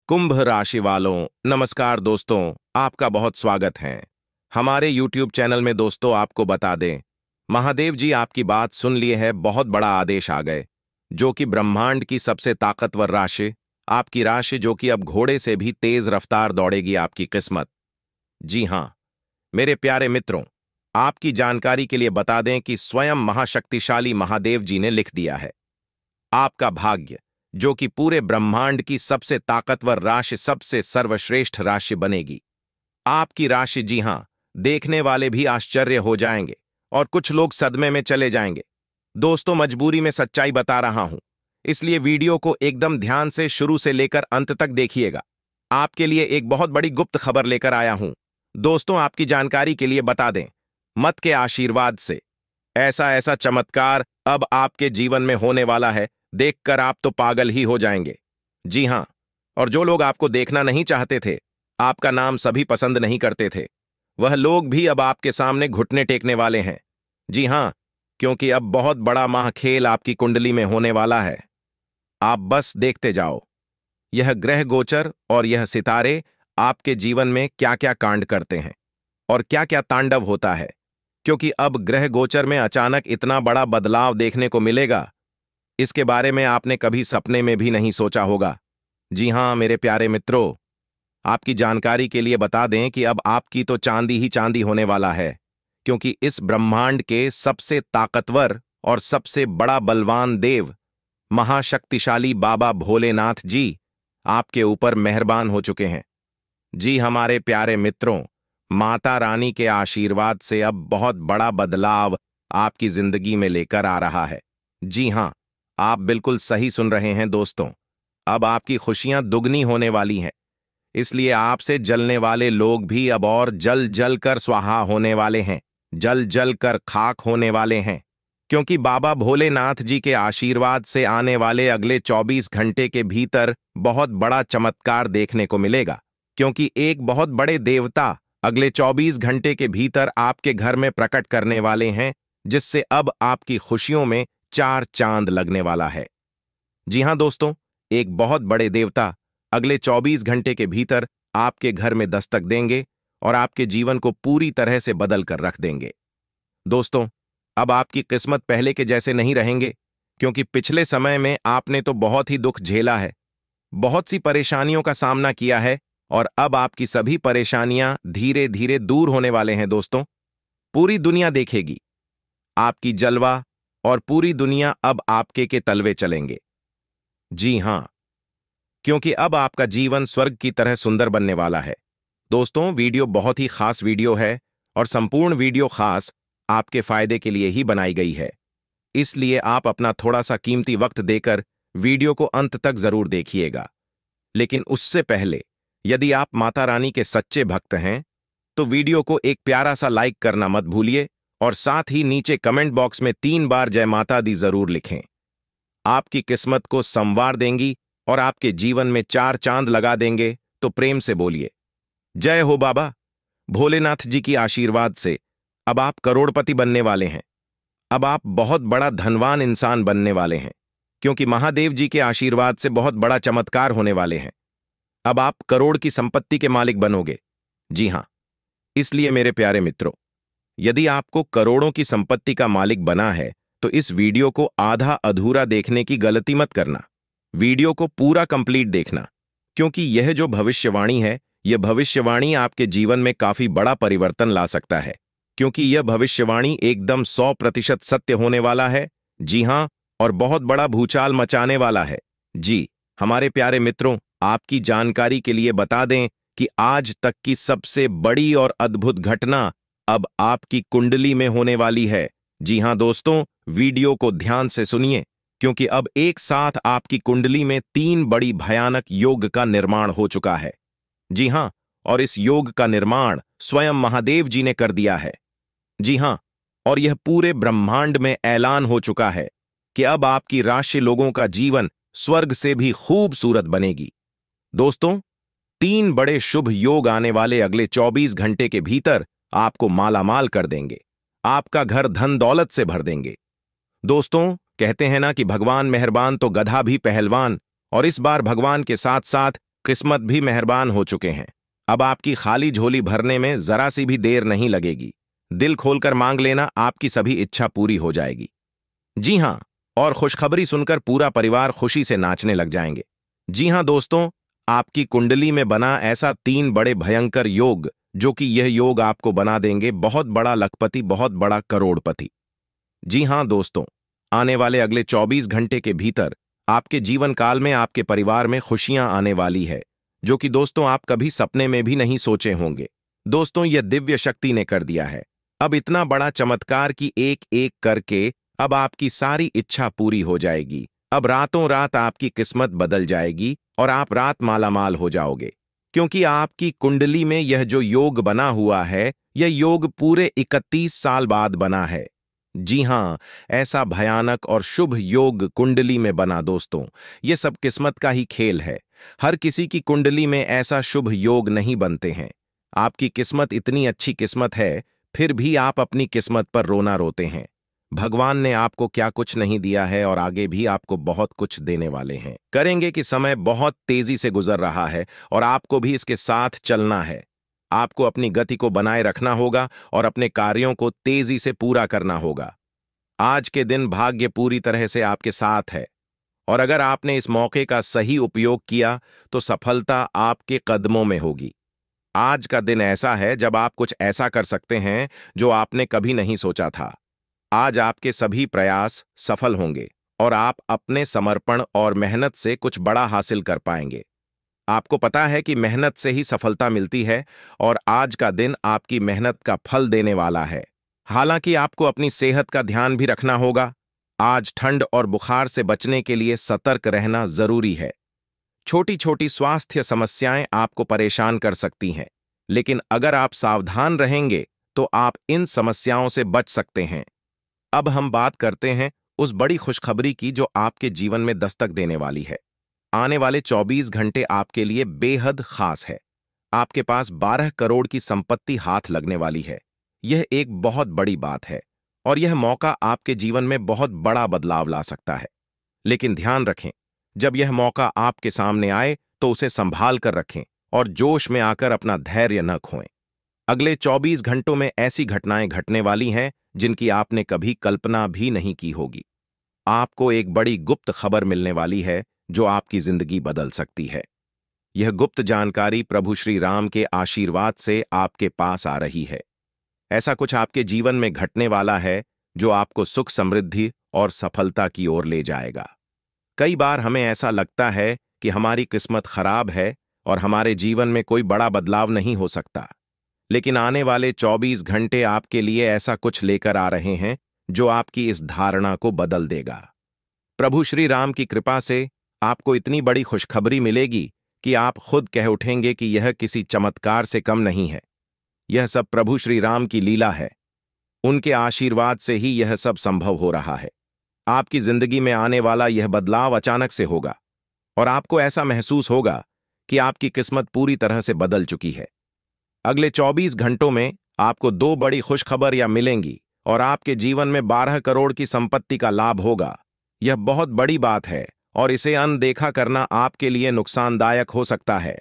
कुंभ राशि वालों, नमस्कार दोस्तों। आपका बहुत स्वागत है हमारे YouTube चैनल में। दोस्तों, आपको बता दें, महादेव जी आपकी बात सुन लिए है। बहुत बड़ा आदेश आ गए, जो कि ब्रह्मांड की सबसे ताकतवर राशि, आपकी राशि, जो कि अब घोड़े से भी तेज रफ्तार दौड़ेगी आपकी किस्मत। जी हां, मेरे प्यारे मित्रों, आपकी जानकारी के लिए बता दें कि स्वयं महाशक्तिशाली महादेव जी ने लिख दिया है, आपका भाग्य, जो कि पूरे ब्रह्मांड की सबसे ताकतवर राशि, सबसे सर्वश्रेष्ठ राशि बनेगी। आपकी राशि, जी हां, देखने वाले भी आश्चर्य हो जाएंगे और कुछ लोग सदमे में चले जाएंगे। दोस्तों, मजबूरी में सच्चाई बता रहा हूं, इसलिए वीडियो को एकदम ध्यान से शुरू से लेकर अंत तक देखिएगा। आपके लिए एक बहुत बड़ी गुप्त खबर लेकर आया हूं। दोस्तों, आपकी जानकारी के लिए बता दें, मत के आशीर्वाद से ऐसा ऐसा चमत्कार अब आपके जीवन में होने वाला है, देखकर आप तो पागल ही हो जाएंगे। जी हां, और जो लोग आपको देखना नहीं चाहते थे, आपका नाम सभी पसंद नहीं करते थे, वह लोग भी अब आपके सामने घुटने टेकने वाले हैं। जी हां, क्योंकि अब बहुत बड़ा महाखेल आपकी कुंडली में होने वाला है। आप बस देखते जाओ, यह ग्रह गोचर और यह सितारे आपके जीवन में क्या क्या कांड करते हैं और क्या क्या तांडव होता है, क्योंकि अब ग्रह गोचर में अचानक इतना बड़ा बदलाव देखने को मिलेगा, इसके बारे में आपने कभी सपने में भी नहीं सोचा होगा। जी हां, मेरे प्यारे मित्रों, आपकी जानकारी के लिए बता दें कि अब आपकी तो चांदी ही चांदी होने वाला है, क्योंकि इस ब्रह्मांड के सबसे ताकतवर और सबसे बड़ा बलवान देव, महाशक्तिशाली बाबा भोलेनाथ जी आपके ऊपर मेहरबान हो चुके हैं। जी, हमारे प्यारे मित्रों, माता रानी के आशीर्वाद से अब बहुत बड़ा बदलाव आपकी जिंदगी में लेकर आ रहा है। जी हां, आप बिल्कुल सही सुन रहे हैं दोस्तों, अब आपकी खुशियां दुगनी होने वाली हैं। इसलिए आपसे जलने वाले लोग भी अब और जल जल कर स्वाहा होने वाले हैं, जल जल कर खाक होने वाले हैं, क्योंकि बाबा भोलेनाथ जी के आशीर्वाद से आने वाले अगले 24 घंटे के भीतर बहुत बड़ा चमत्कार देखने को मिलेगा, क्योंकि एक बहुत बड़े देवता अगले 24 घंटे के भीतर आपके घर में प्रकट करने वाले हैं, जिससे अब आपकी खुशियों में चार चांद लगने वाला है। जी हां दोस्तों, एक बहुत बड़े देवता अगले 24 घंटे के भीतर आपके घर में दस्तक देंगे और आपके जीवन को पूरी तरह से बदल कर रख देंगे। दोस्तों, अब आपकी किस्मत पहले के जैसे नहीं रहेंगे, क्योंकि पिछले समय में आपने तो बहुत ही दुख झेला है, बहुत सी परेशानियों का सामना किया है, और अब आपकी सभी परेशानियां धीरे धीरे दूर होने वाले हैं। दोस्तों, पूरी दुनिया देखेगी आपकी जलवा और पूरी दुनिया अब आपके के तलवे चलेंगे। जी हां, क्योंकि अब आपका जीवन स्वर्ग की तरह सुंदर बनने वाला है। दोस्तों, वीडियो बहुत ही खास वीडियो है और संपूर्ण वीडियो खास आपके फायदे के लिए ही बनाई गई है, इसलिए आप अपना थोड़ा सा कीमती वक्त देकर वीडियो को अंत तक जरूर देखिएगा। लेकिन उससे पहले, यदि आप माता रानी के सच्चे भक्त हैं, तो वीडियो को एक प्यारा सा लाइक करना मत भूलिए और साथ ही नीचे कमेंट बॉक्स में 3 बार जय माता दी जरूर लिखें। आपकी किस्मत को संवार देंगी और आपके जीवन में 4 चांद लगा देंगे, तो प्रेम से बोलिए, जय हो बाबा भोलेनाथ जी की आशीर्वाद से अब आप करोड़पति बनने वाले हैं। अब आप बहुत बड़ा धनवान इंसान बनने वाले हैं, क्योंकि महादेव जी के आशीर्वाद से बहुत बड़ा चमत्कार होने वाले हैं। अब आप करोड़ की संपत्ति के मालिक बनोगे। जी हां, इसलिए मेरे प्यारे मित्रों, यदि आपको करोड़ों की संपत्ति का मालिक बना है, तो इस वीडियो को आधा अधूरा देखने की गलती मत करना। वीडियो को पूरा कंप्लीट देखना, क्योंकि यह जो भविष्यवाणी है, यह भविष्यवाणी आपके जीवन में काफी बड़ा परिवर्तन ला सकता है, क्योंकि यह भविष्यवाणी एकदम 100% सत्य होने वाला है। जी हां, और बहुत बड़ा भूचाल मचाने वाला है। जी, हमारे प्यारे मित्रों, आपकी जानकारी के लिए बता दें कि आज तक की सबसे बड़ी और अद्भुत घटना अब आपकी कुंडली में होने वाली है। जी हां दोस्तों, वीडियो को ध्यान से सुनिए, क्योंकि अब एक साथ आपकी कुंडली में 3 बड़ी भयानक योग का निर्माण हो चुका है। जी हां, और इस योग का निर्माण स्वयं महादेव जी ने कर दिया है। जी हां, और यह पूरे ब्रह्मांड में ऐलान हो चुका है कि अब आपकी राशि लोगों का जीवन स्वर्ग से भी खूबसूरत बनेगी। दोस्तों, 3 बड़े शुभ योग आने वाले अगले 24 घंटे के भीतर आपको मालामाल कर देंगे, आपका घर धन दौलत से भर देंगे। दोस्तों, कहते हैं ना कि भगवान मेहरबान तो गधा भी पहलवान, और इस बार भगवान के साथ साथ किस्मत भी मेहरबान हो चुके हैं। अब आपकी खाली झोली भरने में जरा सी भी देर नहीं लगेगी। दिल खोलकर मांग लेना, आपकी सभी इच्छा पूरी हो जाएगी। जी हां, और खुशखबरी सुनकर पूरा परिवार खुशी से नाचने लग जाएंगे। जी हां दोस्तों, आपकी कुंडली में बना ऐसा 3 बड़े भयंकर योग, जो कि यह योग आपको बना देंगे बहुत बड़ा लखपति, बहुत बड़ा करोड़पति। जी हां दोस्तों, आने वाले अगले 24 घंटे के भीतर आपके जीवन काल में आपके परिवार में खुशियां आने वाली है, जो कि दोस्तों आप कभी सपने में भी नहीं सोचे होंगे। दोस्तों, यह दिव्य शक्ति ने कर दिया है। अब इतना बड़ा चमत्कार कि एक एक करके अब आपकी सारी इच्छा पूरी हो जाएगी। अब रातों रात आपकी किस्मत बदल जाएगी और आप रात मालामाल हो जाओगे, क्योंकि आपकी कुंडली में यह जो योग बना हुआ है, यह योग पूरे 31 साल बाद बना है। जी हां, ऐसा भयानक और शुभ योग कुंडली में बना दोस्तों, ये सब किस्मत का ही खेल है। हर किसी की कुंडली में ऐसा शुभ योग नहीं बनते हैं। आपकी किस्मत इतनी अच्छी किस्मत है, फिर भी आप अपनी किस्मत पर रोना रोते हैं। भगवान ने आपको क्या कुछ नहीं दिया है और आगे भी आपको बहुत कुछ देने वाले हैं। करेंगे कि समय बहुत तेजी से गुजर रहा है और आपको भी इसके साथ चलना है। आपको अपनी गति को बनाए रखना होगा और अपने कार्यों को तेजी से पूरा करना होगा। आज के दिन भाग्य पूरी तरह से आपके साथ है और अगर आपने इस मौके का सही उपयोग किया तो सफलता आपके कदमों में होगी। आज का दिन ऐसा है जब आप कुछ ऐसा कर सकते हैं जो आपने कभी नहीं सोचा था। आज आपके सभी प्रयास सफल होंगे और आप अपने समर्पण और मेहनत से कुछ बड़ा हासिल कर पाएंगे। आपको पता है कि मेहनत से ही सफलता मिलती है और आज का दिन आपकी मेहनत का फल देने वाला है। हालांकि आपको अपनी सेहत का ध्यान भी रखना होगा। आज ठंड और बुखार से बचने के लिए सतर्क रहना जरूरी है। छोटी छोटी स्वास्थ्य समस्याएं आपको परेशान कर सकती हैं, लेकिन अगर आप सावधान रहेंगे तो आप इन समस्याओं से बच सकते हैं। अब हम बात करते हैं उस बड़ी खुशखबरी की जो आपके जीवन में दस्तक देने वाली है। आने वाले 24 घंटे आपके लिए बेहद खास है। आपके पास 12 करोड़ की संपत्ति हाथ लगने वाली है। यह एक बहुत बड़ी बात है और यह मौका आपके जीवन में बहुत बड़ा बदलाव ला सकता है। लेकिन ध्यान रखें, जब यह मौका आपके सामने आए तो उसे संभाल कर रखें और जोश में आकर अपना धैर्य न खोएं। अगले 24 घंटों में ऐसी घटनाएं घटने वाली हैं जिनकी आपने कभी कल्पना भी नहीं की होगी। आपको एक बड़ी गुप्त खबर मिलने वाली है जो आपकी जिंदगी बदल सकती है। यह गुप्त जानकारी प्रभु श्री राम के आशीर्वाद से आपके पास आ रही है। ऐसा कुछ आपके जीवन में घटने वाला है जो आपको सुख, समृद्धि और सफलता की ओर ले जाएगा। कई बार हमें ऐसा लगता है कि हमारी किस्मत खराब है और हमारे जीवन में कोई बड़ा बदलाव नहीं हो सकता, लेकिन आने वाले 24 घंटे आपके लिए ऐसा कुछ लेकर आ रहे हैं जो आपकी इस धारणा को बदल देगा। प्रभु श्री राम की कृपा से आपको इतनी बड़ी खुशखबरी मिलेगी कि आप खुद कह उठेंगे कि यह किसी चमत्कार से कम नहीं है। यह सब प्रभु श्री राम की लीला है। उनके आशीर्वाद से ही यह सब संभव हो रहा है। आपकी जिंदगी में आने वाला यह बदलाव अचानक से होगा और आपको ऐसा महसूस होगा कि आपकी किस्मत पूरी तरह से बदल चुकी है। अगले 24 घंटों में आपको 2 बड़ी खुशखबरियां मिलेंगी और आपके जीवन में 12 करोड़ की संपत्ति का लाभ होगा। यह बहुत बड़ी बात है और इसे अनदेखा करना आपके लिए नुकसानदायक हो सकता है।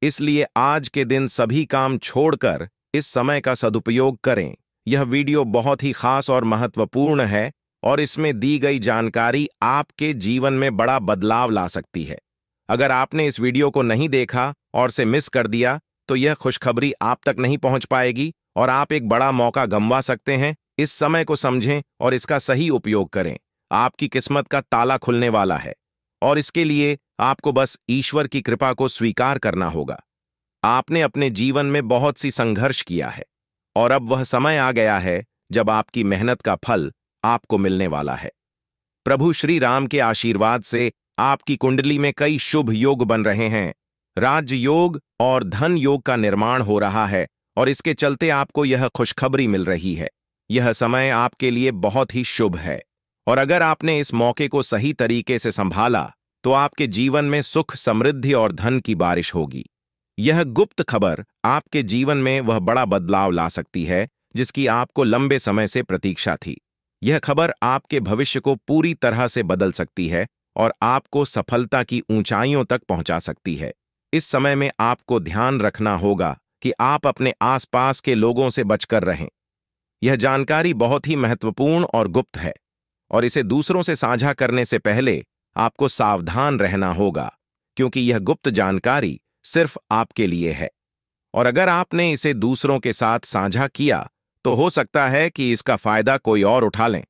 इसलिए आज के दिन सभी काम छोड़कर इस समय का सदुपयोग करें। यह वीडियो बहुत ही खास और महत्वपूर्ण है और इसमें दी गई जानकारी आपके जीवन में बड़ा बदलाव ला सकती है। अगर आपने इस वीडियो को नहीं देखा और से मिस कर दिया तो यह खुशखबरी आप तक नहीं पहुंच पाएगी और आप एक बड़ा मौका गंवा सकते हैं। इस समय को समझें और इसका सही उपयोग करें। आपकी किस्मत का ताला खुलने वाला है और इसके लिए आपको बस ईश्वर की कृपा को स्वीकार करना होगा। आपने अपने जीवन में बहुत सी संघर्ष किया है और अब वह समय आ गया है जब आपकी मेहनत का फल आपको मिलने वाला है। प्रभु श्री राम के आशीर्वाद से आपकी कुंडली में कई शुभ योग बन रहे हैं। राज्य योग और धन योग का निर्माण हो रहा है और इसके चलते आपको यह खुशखबरी मिल रही है। यह समय आपके लिए बहुत ही शुभ है और अगर आपने इस मौके को सही तरीके से संभाला तो आपके जीवन में सुख, समृद्धि और धन की बारिश होगी। यह गुप्त खबर आपके जीवन में वह बड़ा बदलाव ला सकती है जिसकी आपको लंबे समय से प्रतीक्षा थी। यह खबर आपके भविष्य को पूरी तरह से बदल सकती है और आपको सफलता की ऊंचाइयों तक पहुंचा सकती है। इस समय में आपको ध्यान रखना होगा कि आप अपने आसपास के लोगों से बचकर रहें। यह जानकारी बहुत ही महत्वपूर्ण और गुप्त है, और इसे दूसरों से साझा करने से पहले आपको सावधान रहना होगा, क्योंकि यह गुप्त जानकारी सिर्फ आपके लिए है। और अगर आपने इसे दूसरों के साथ साझा किया तो हो सकता है कि इसका फायदा कोई और उठा लें।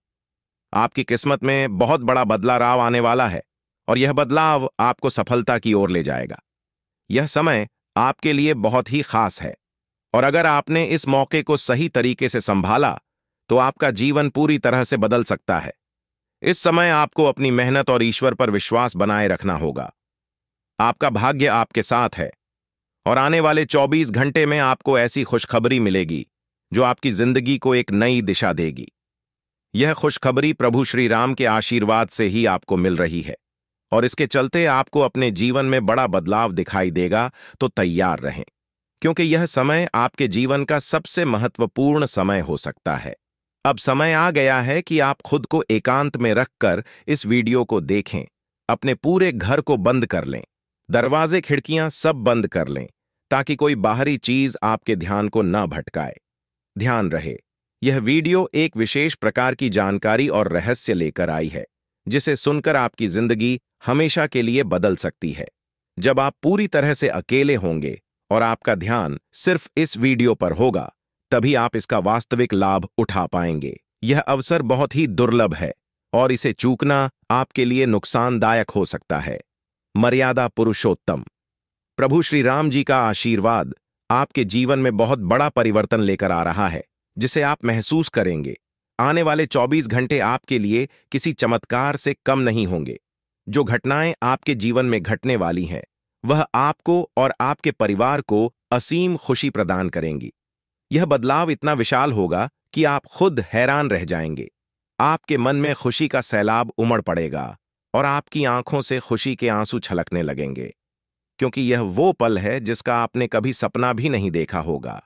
आपकी किस्मत में बहुत बड़ा बदलाव आने वाला है, और यह बदलाव आपको सफलता की ओर ले जाएगा। यह समय आपके लिए बहुत ही खास है, और अगर आपने इस मौके को सही तरीके से संभाला तो आपका जीवन पूरी तरह से बदल सकता है। इस समय आपको अपनी मेहनत और ईश्वर पर विश्वास बनाए रखना होगा। आपका भाग्य आपके साथ है, और आने वाले 24 घंटे में आपको ऐसी खुशखबरी मिलेगी जो आपकी जिंदगी को एक नई दिशा देगी। यह खुशखबरी प्रभु श्री राम के आशीर्वाद से ही आपको मिल रही है, और इसके चलते आपको अपने जीवन में बड़ा बदलाव दिखाई देगा। तो तैयार रहें, क्योंकि यह समय आपके जीवन का सबसे महत्वपूर्ण समय हो सकता है। अब समय आ गया है कि आप खुद को एकांत में रखकर इस वीडियो को देखें। अपने पूरे घर को बंद कर लें, दरवाजे खिड़कियां सब बंद कर लें, ताकि कोई बाहरी चीज आपके ध्यान को न भटकाए। ध्यान रहे, यह वीडियो एक विशेष प्रकार की जानकारी और रहस्य लेकर आई है, जिसे सुनकर आपकी जिंदगी हमेशा के लिए बदल सकती है। जब आप पूरी तरह से अकेले होंगे और आपका ध्यान सिर्फ इस वीडियो पर होगा, तभी आप इसका वास्तविक लाभ उठा पाएंगे। यह अवसर बहुत ही दुर्लभ है, और इसे चूकना आपके लिए नुकसानदायक हो सकता है। मर्यादा पुरुषोत्तम प्रभु श्री राम जी का आशीर्वाद आपके जीवन में बहुत बड़ा परिवर्तन लेकर आ रहा है, जिसे आप महसूस करेंगे। आने वाले 24 घंटे आपके लिए किसी चमत्कार से कम नहीं होंगे। जो घटनाएं आपके जीवन में घटने वाली हैं, वह आपको और आपके परिवार को असीम खुशी प्रदान करेंगी। यह बदलाव इतना विशाल होगा कि आप खुद हैरान रह जाएंगे। आपके मन में खुशी का सैलाब उमड़ पड़ेगा, और आपकी आंखों से खुशी के आंसू छलकने लगेंगे, क्योंकि यह वो पल है जिसका आपने कभी सपना भी नहीं देखा होगा।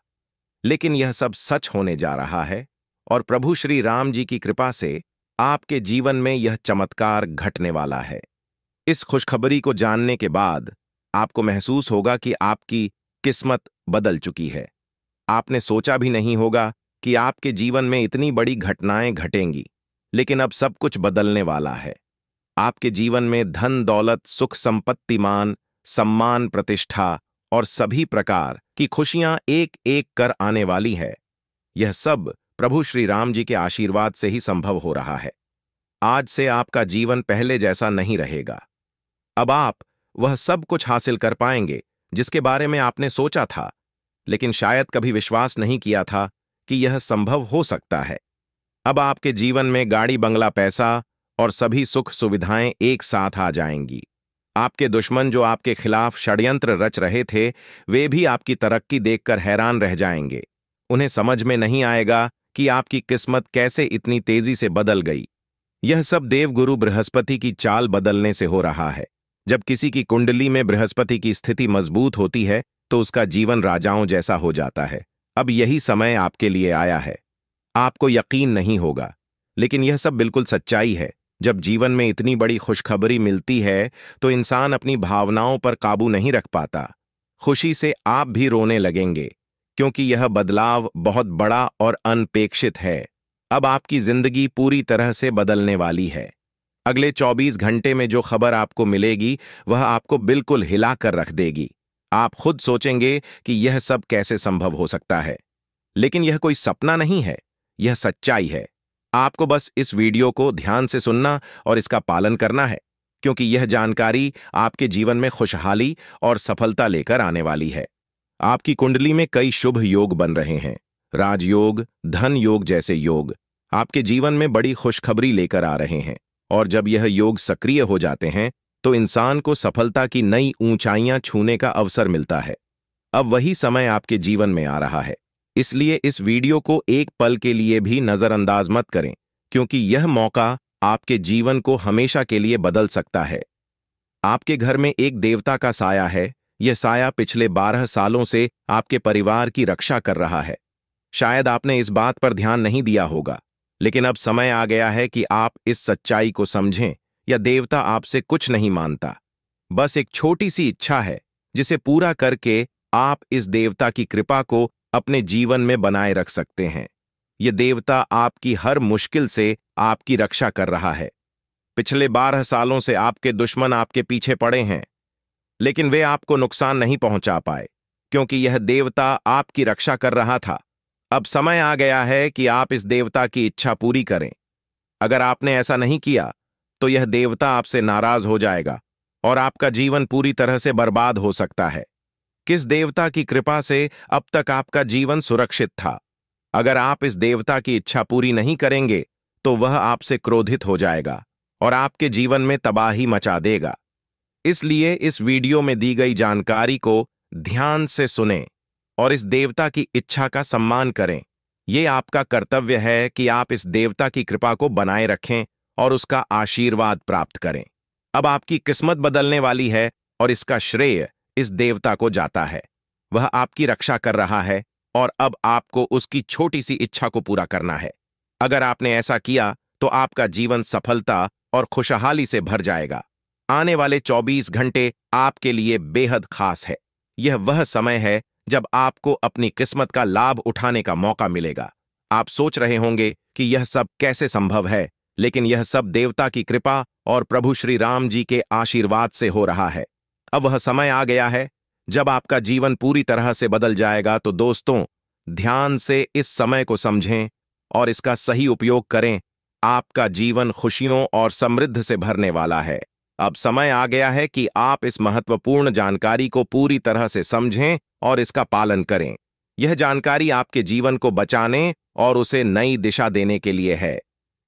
लेकिन यह सब सच होने जा रहा है, और प्रभु श्री राम जी की कृपा से आपके जीवन में यह चमत्कार घटने वाला है। इस खुशखबरी को जानने के बाद आपको महसूस होगा कि आपकी किस्मत बदल चुकी है। आपने सोचा भी नहीं होगा कि आपके जीवन में इतनी बड़ी घटनाएं घटेंगी, लेकिन अब सब कुछ बदलने वाला है। आपके जीवन में धन दौलत, सुख संपत्ति, मान सम्मान, प्रतिष्ठा और सभी प्रकार की खुशियां एक एक कर आने वाली है। यह सब प्रभु श्री राम जी के आशीर्वाद से ही संभव हो रहा है। आज से आपका जीवन पहले जैसा नहीं रहेगा। अब आप वह सब कुछ हासिल कर पाएंगे जिसके बारे में आपने सोचा था, लेकिन शायद कभी विश्वास नहीं किया था कि यह संभव हो सकता है। अब आपके जीवन में गाड़ी, बंगला, पैसा और सभी सुख सुविधाएं एक साथ आ जाएंगी। आपके दुश्मन जो आपके खिलाफ षड्यंत्र रच रहे थे, वे भी आपकी तरक्की देखकर हैरान रह जाएंगे। उन्हें समझ में नहीं आएगा कि आपकी किस्मत कैसे इतनी तेजी से बदल गई। यह सब देवगुरु बृहस्पति की चाल बदलने से हो रहा है। जब किसी की कुंडली में बृहस्पति की स्थिति मजबूत होती है तो उसका जीवन राजाओं जैसा हो जाता है। अब यही समय आपके लिए आया है। आपको यकीन नहीं होगा, लेकिन यह सब बिल्कुल सच्चाई है। जब जीवन में इतनी बड़ी खुशखबरी मिलती है तो इंसान अपनी भावनाओं पर काबू नहीं रख पाता। खुशी से आप भी रोने लगेंगे, क्योंकि यह बदलाव बहुत बड़ा और अनपेक्षित है। अब आपकी जिंदगी पूरी तरह से बदलने वाली है। अगले 24 घंटे में जो खबर आपको मिलेगी वह आपको बिल्कुल हिलाकर रख देगी। आप खुद सोचेंगे कि यह सब कैसे संभव हो सकता है, लेकिन यह कोई सपना नहीं है, यह सच्चाई है। आपको बस इस वीडियो को ध्यान से सुनना और इसका पालन करना है, क्योंकि यह जानकारी आपके जीवन में खुशहाली और सफलता लेकर आने वाली है। आपकी कुंडली में कई शुभ योग बन रहे हैं। राजयोग, धन योग जैसे योग आपके जीवन में बड़ी खुशखबरी लेकर आ रहे हैं, और जब यह योग सक्रिय हो जाते हैं तो इंसान को सफलता की नई ऊंचाइयां छूने का अवसर मिलता है। अब वही समय आपके जीवन में आ रहा है, इसलिए इस वीडियो को एक पल के लिए भी नजरअंदाज मत करें, क्योंकि यह मौका आपके जीवन को हमेशा के लिए बदल सकता है। आपके घर में एक देवता का साया है। यह साया पिछले 12 सालों से आपके परिवार की रक्षा कर रहा है। शायद आपने इस बात पर ध्यान नहीं दिया होगा, लेकिन अब समय आ गया है कि आप इस सच्चाई को समझें। यह देवता आपसे कुछ नहीं मांगता, बस एक छोटी सी इच्छा है। जिसे पूरा करके आप इस देवता की कृपा को अपने जीवन में बनाए रख सकते हैं। यह देवता आपकी हर मुश्किल से आपकी रक्षा कर रहा है। पिछले 12 सालों से आपके दुश्मन आपके पीछे पड़े हैं, लेकिन वे आपको नुकसान नहीं पहुंचा पाए, क्योंकि यह देवता आपकी रक्षा कर रहा था। अब समय आ गया है कि आप इस देवता की इच्छा पूरी करें। अगर आपने ऐसा नहीं किया, तो यह देवता आपसे नाराज हो जाएगा और आपका जीवन पूरी तरह से बर्बाद हो सकता है। किस देवता की कृपा से अब तक आपका जीवन सुरक्षित था? अगर आप इस देवता की इच्छा पूरी नहीं करेंगे, तो वह आपसे क्रोधित हो जाएगा और आपके जीवन में तबाही मचा देगा। इसलिए इस वीडियो में दी गई जानकारी को ध्यान से सुनें और इस देवता की इच्छा का सम्मान करें। यह आपका कर्तव्य है कि आप इस देवता की कृपा को बनाए रखें और उसका आशीर्वाद प्राप्त करें। अब आपकी किस्मत बदलने वाली है और इसका श्रेय इस देवता को जाता है। वह आपकी रक्षा कर रहा है और अब आपको उसकी छोटी सी इच्छा को पूरा करना है। अगर आपने ऐसा किया, तो आपका जीवन सफलता और खुशहाली से भर जाएगा। आने वाले 24 घंटे आपके लिए बेहद खास है। यह वह समय है जब आपको अपनी किस्मत का लाभ उठाने का मौका मिलेगा। आप सोच रहे होंगे कि यह सब कैसे संभव है, लेकिन यह सब देवता की कृपा और प्रभु श्री राम जी के आशीर्वाद से हो रहा है। अब वह समय आ गया है जब आपका जीवन पूरी तरह से बदल जाएगा। तो दोस्तों, ध्यान से इस समय को समझें और इसका सही उपयोग करें। आपका जीवन खुशियों और समृद्धि से भरने वाला है। अब समय आ गया है कि आप इस महत्वपूर्ण जानकारी को पूरी तरह से समझें और इसका पालन करें। यह जानकारी आपके जीवन को बचाने और उसे नई दिशा देने के लिए है।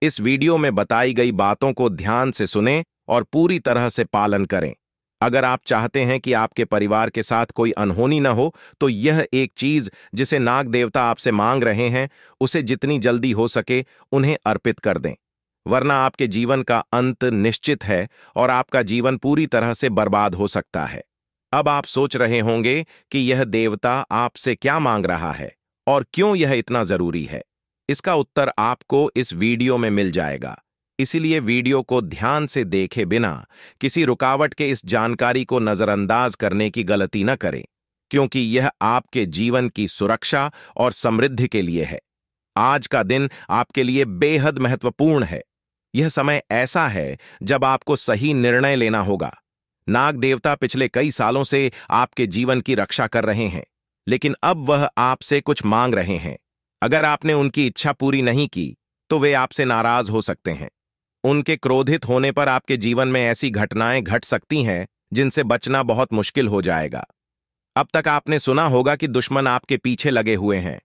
इस वीडियो में बताई गई बातों को ध्यान से सुनें और पूरी तरह से पालन करें। अगर आप चाहते हैं कि आपके परिवार के साथ कोई अनहोनी न हो, तो यह एक चीज जिसे नाग देवता आपसे मांग रहे हैं, उसे जितनी जल्दी हो सके उन्हें अर्पित कर दें, वरना आपके जीवन का अंत निश्चित है और आपका जीवन पूरी तरह से बर्बाद हो सकता है। अब आप सोच रहे होंगे कि यह देवता आपसे क्या मांग रहा है और क्यों यह इतना जरूरी है। इसका उत्तर आपको इस वीडियो में मिल जाएगा। इसीलिए वीडियो को ध्यान से देखे बिना किसी रुकावट के इस जानकारी को नजरअंदाज करने की गलती न करें, क्योंकि यह आपके जीवन की सुरक्षा और समृद्धि के लिए है। आज का दिन आपके लिए बेहद महत्वपूर्ण है। यह समय ऐसा है जब आपको सही निर्णय लेना होगा। नाग देवता पिछले कई सालों से आपके जीवन की रक्षा कर रहे हैं, लेकिन अब वह आपसे कुछ मांग रहे हैं। अगर आपने उनकी इच्छा पूरी नहीं की, तो वे आपसे नाराज हो सकते हैं। उनके क्रोधित होने पर आपके जीवन में ऐसी घटनाएं घट सकती हैं जिनसे बचना बहुत मुश्किल हो जाएगा। अब तक आपने सुना होगा कि दुश्मन आपके पीछे लगे हुए हैं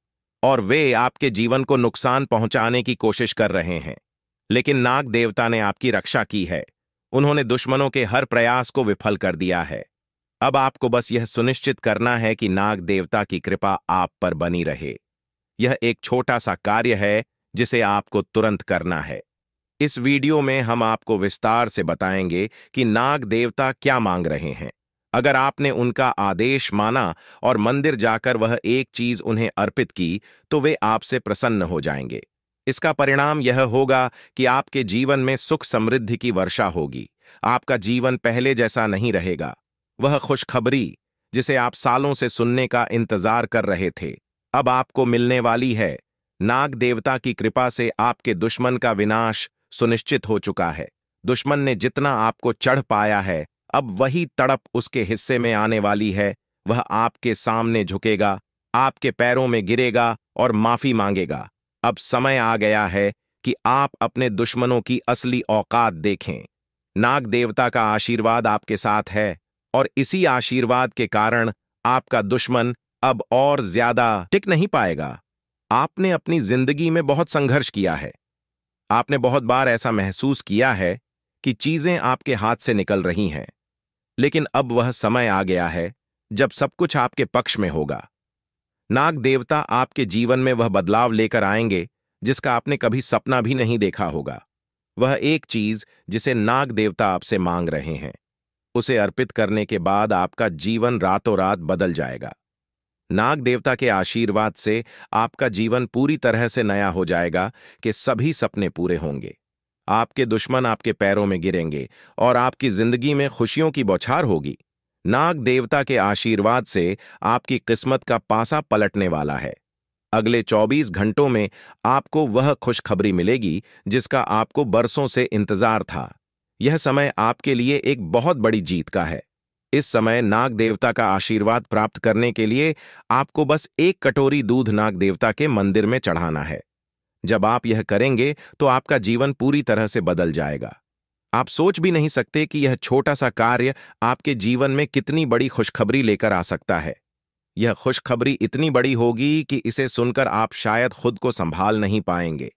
और वे आपके जीवन को नुकसान पहुंचाने की कोशिश कर रहे हैं, लेकिन नाग देवता ने आपकी रक्षा की है। उन्होंने दुश्मनों के हर प्रयास को विफल कर दिया है। अब आपको बस यह सुनिश्चित करना है कि नाग देवता की कृपा आप पर बनी रहे। यह एक छोटा सा कार्य है जिसे आपको तुरंत करना है। इस वीडियो में हम आपको विस्तार से बताएंगे कि नाग देवता क्या मांग रहे हैं। अगर आपने उनका आदेश माना और मंदिर जाकर वह एक चीज उन्हें अर्पित की, तो वे आपसे प्रसन्न हो जाएंगे। इसका परिणाम यह होगा कि आपके जीवन में सुख समृद्धि की वर्षा होगी। आपका जीवन पहले जैसा नहीं रहेगा। वह खुशखबरी जिसे आप सालों से सुनने का इंतजार कर रहे थे, अब आपको मिलने वाली है। नाग देवता की कृपा से आपके दुश्मन का विनाश सुनिश्चित हो चुका है। दुश्मन ने जितना आपको चढ़ पाया है, अब वही तड़प उसके हिस्से में आने वाली है। वह आपके सामने झुकेगा, आपके पैरों में गिरेगा और माफी मांगेगा। अब समय आ गया है कि आप अपने दुश्मनों की असली औकात देखें। नाग देवता का आशीर्वाद आपके साथ है और इसी आशीर्वाद के कारण आपका दुश्मन अब और ज्यादा टिक नहीं पाएगा। आपने अपनी जिंदगी में बहुत संघर्ष किया है। आपने बहुत बार ऐसा महसूस किया है कि चीजें आपके हाथ से निकल रही हैं, लेकिन अब वह समय आ गया है जब सब कुछ आपके पक्ष में होगा। नाग देवता आपके जीवन में वह बदलाव लेकर आएंगे जिसका आपने कभी सपना भी नहीं देखा होगा। वह एक चीज जिसे नाग देवता आपसे मांग रहे हैं, उसे अर्पित करने के बाद आपका जीवन रातों रात बदल जाएगा। नाग देवता के आशीर्वाद से आपका जीवन पूरी तरह से नया हो जाएगा कि सभी सपने पूरे होंगे। आपके दुश्मन आपके पैरों में गिरेंगे और आपकी जिंदगी में खुशियों की बौछार होगी। नाग देवता के आशीर्वाद से आपकी किस्मत का पासा पलटने वाला है। अगले 24 घंटों में आपको वह खुशखबरी मिलेगी जिसका आपको बरसों से इंतजार था। यह समय आपके लिए एक बहुत बड़ी जीत का है। इस समय नाग देवता का आशीर्वाद प्राप्त करने के लिए आपको बस एक कटोरी दूध नाग देवता के मंदिर में चढ़ाना है। जब आप यह करेंगे तो आपका जीवन पूरी तरह से बदल जाएगा। आप सोच भी नहीं सकते कि यह छोटा सा कार्य आपके जीवन में कितनी बड़ी खुशखबरी लेकर आ सकता है। यह खुशखबरी इतनी बड़ी होगी कि इसे सुनकर आप शायद खुद को संभाल नहीं पाएंगे।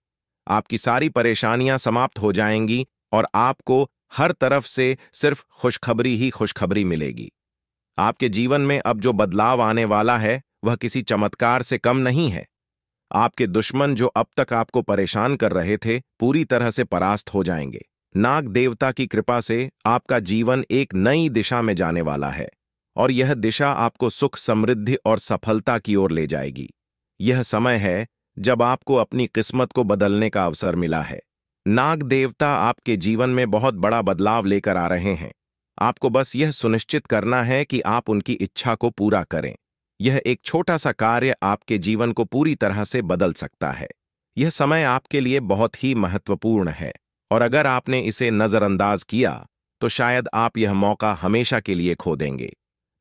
आपकी सारी परेशानियां समाप्त हो जाएंगी और आपको हर तरफ से सिर्फ खुशखबरी ही खुशखबरी मिलेगी। आपके जीवन में अब जो बदलाव आने वाला है वह किसी चमत्कार से कम नहीं है। आपके दुश्मन जो अब तक आपको परेशान कर रहे थे पूरी तरह से परास्त हो जाएंगे। नाग देवता की कृपा से आपका जीवन एक नई दिशा में जाने वाला है और यह दिशा आपको सुख, समृद्धि और सफलता की ओर ले जाएगी। यह समय है जब आपको अपनी किस्मत को बदलने का अवसर मिला है। नाग देवता आपके जीवन में बहुत बड़ा बदलाव लेकर आ रहे हैं। आपको बस यह सुनिश्चित करना है कि आप उनकी इच्छा को पूरा करें। यह एक छोटा सा कार्य आपके जीवन को पूरी तरह से बदल सकता है। यह समय आपके लिए बहुत ही महत्वपूर्ण है और अगर आपने इसे नजरअंदाज किया तो शायद आप यह मौका हमेशा के लिए खो देंगे।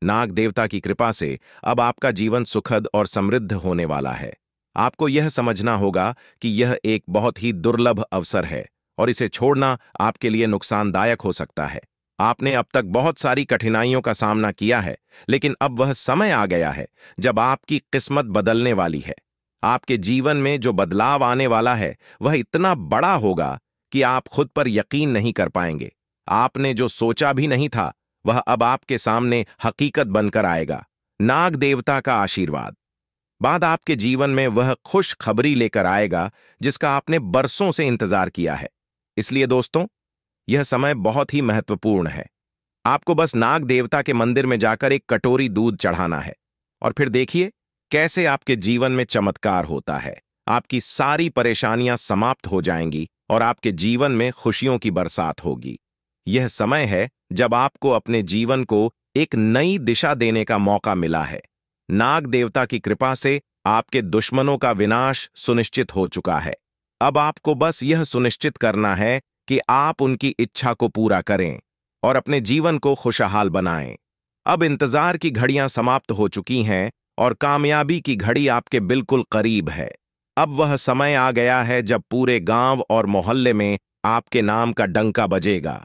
नाग देवता की कृपा से अब आपका जीवन सुखद और समृद्ध होने वाला है। आपको यह समझना होगा कि यह एक बहुत ही दुर्लभ अवसर है और इसे छोड़ना आपके लिए नुकसानदायक हो सकता है। आपने अब तक बहुत सारी कठिनाइयों का सामना किया है, लेकिन अब वह समय आ गया है जब आपकी किस्मत बदलने वाली है। आपके जीवन में जो बदलाव आने वाला है वह इतना बड़ा होगा कि आप खुद पर यकीन नहीं कर पाएंगे। आपने जो सोचा भी नहीं था वह अब आपके सामने हकीकत बनकर आएगा। नाग देवता का आशीर्वाद बाद आपके जीवन में वह खुश खबरी लेकर आएगा जिसका आपने बरसों से इंतजार किया है। इसलिए दोस्तों, यह समय बहुत ही महत्वपूर्ण है। आपको बस नाग देवता के मंदिर में जाकर एक कटोरी दूध चढ़ाना है और फिर देखिए कैसे आपके जीवन में चमत्कार होता है। आपकी सारी परेशानियां समाप्त हो जाएंगी और आपके जीवन में खुशियों की बरसात होगी। यह समय है जब आपको अपने जीवन को एक नई दिशा देने का मौका मिला है। नाग देवता की कृपा से आपके दुश्मनों का विनाश सुनिश्चित हो चुका है। अब आपको बस यह सुनिश्चित करना है कि आप उनकी इच्छा को पूरा करें और अपने जीवन को खुशहाल बनाएं। अब इंतजार की घड़ियां समाप्त हो चुकी हैं और कामयाबी की घड़ी आपके बिल्कुल करीब है। अब वह समय आ गया है जब पूरे गांव और मोहल्ले में आपके नाम का डंका बजेगा।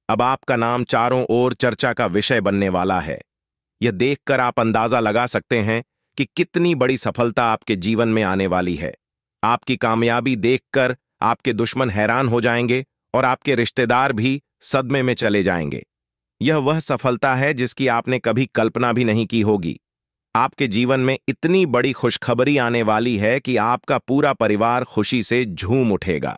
अब आपका नाम चारों ओर चर्चा का विषय बनने वाला है। यह देखकर आप अंदाजा लगा सकते हैं कि कितनी बड़ी सफलता आपके जीवन में आने वाली है। आपकी कामयाबी देखकर आपके दुश्मन हैरान हो जाएंगे और आपके रिश्तेदार भी सदमे में चले जाएंगे। यह वह सफलता है जिसकी आपने कभी कल्पना भी नहीं की होगी। आपके जीवन में इतनी बड़ी खुशखबरी आने वाली है कि आपका पूरा परिवार खुशी से झूम उठेगा।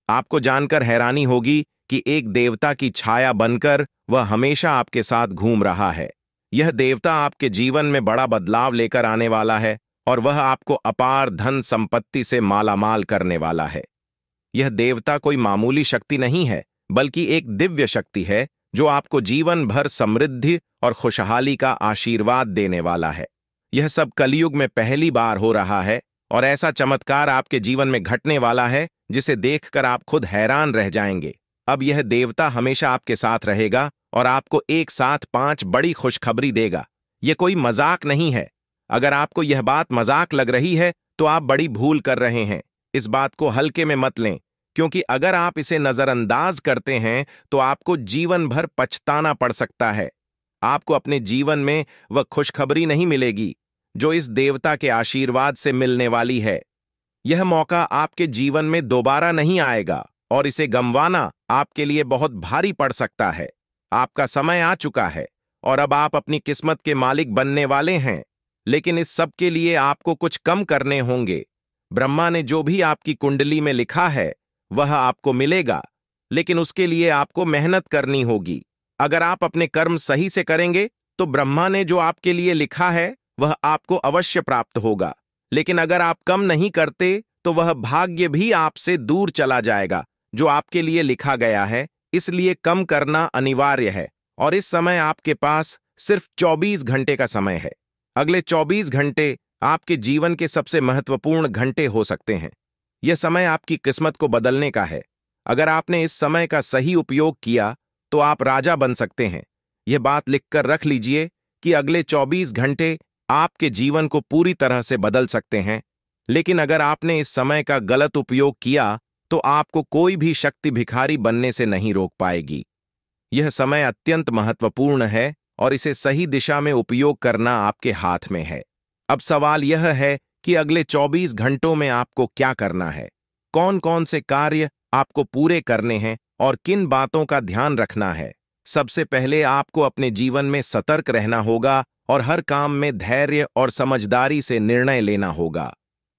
आपको जानकर हैरानी होगी कि एक देवता की छाया बनकर वह हमेशा आपके साथ घूम रहा है। यह देवता आपके जीवन में बड़ा बदलाव लेकर आने वाला है और वह आपको अपार धन संपत्ति से मालामाल करने वाला है। यह देवता कोई मामूली शक्ति नहीं है, बल्कि एक दिव्य शक्ति है जो आपको जीवन भर समृद्धि और खुशहाली का आशीर्वाद देने वाला है। यह सब कलयुग में पहली बार हो रहा है और ऐसा चमत्कार आपके जीवन में घटने वाला है जिसे देखकर आप खुद हैरान रह जाएंगे। अब यह देवता हमेशा आपके साथ रहेगा और आपको एक साथ 5 बड़ी खुशखबरी देगा। यह कोई मजाक नहीं है। अगर आपको यह बात मजाक लग रही है तो आप बड़ी भूल कर रहे हैं। इस बात को हल्के में मत लें, क्योंकि अगर आप इसे नजरअंदाज करते हैं तो आपको जीवन भर पछताना पड़ सकता है। आपको अपने जीवन में वह खुशखबरी नहीं मिलेगी जो इस देवता के आशीर्वाद से मिलने वाली है। यह मौका आपके जीवन में दोबारा नहीं आएगा और इसे गंवाना आपके लिए बहुत भारी पड़ सकता है। आपका समय आ चुका है और अब आप अपनी किस्मत के मालिक बनने वाले हैं, लेकिन इस सब के लिए आपको कुछ कम करने होंगे। ब्रह्मा ने जो भी आपकी कुंडली में लिखा है वह आपको मिलेगा, लेकिन उसके लिए आपको मेहनत करनी होगी। अगर आप अपने कर्म सही से करेंगे तो ब्रह्मा ने जो आपके लिए लिखा है वह आपको अवश्य प्राप्त होगा, लेकिन अगर आप कम नहीं करते तो वह भाग्य भी आपसे दूर चला जाएगा जो आपके लिए लिखा गया है। इसलिए कम करना अनिवार्य है और इस समय आपके पास सिर्फ 24 घंटे का समय है। अगले 24 घंटे आपके जीवन के सबसे महत्वपूर्ण घंटे हो सकते हैं। यह समय आपकी किस्मत को बदलने का है। अगर आपने इस समय का सही उपयोग किया तो आप राजा बन सकते हैं। यह बात लिखकर रख लीजिए कि अगले 24 घंटे आपके जीवन को पूरी तरह से बदल सकते हैं। लेकिन अगर आपने इस समय का गलत उपयोग किया तो आपको कोई भी शक्ति भिखारी बनने से नहीं रोक पाएगी। यह समय अत्यंत महत्वपूर्ण है और इसे सही दिशा में उपयोग करना आपके हाथ में है। अब सवाल यह है कि अगले 24 घंटों में आपको क्या करना है, कौन कौन से कार्य आपको पूरे करने हैं और किन बातों का ध्यान रखना है। सबसे पहले आपको अपने जीवन में सतर्क रहना होगा और हर काम में धैर्य और समझदारी से निर्णय लेना होगा।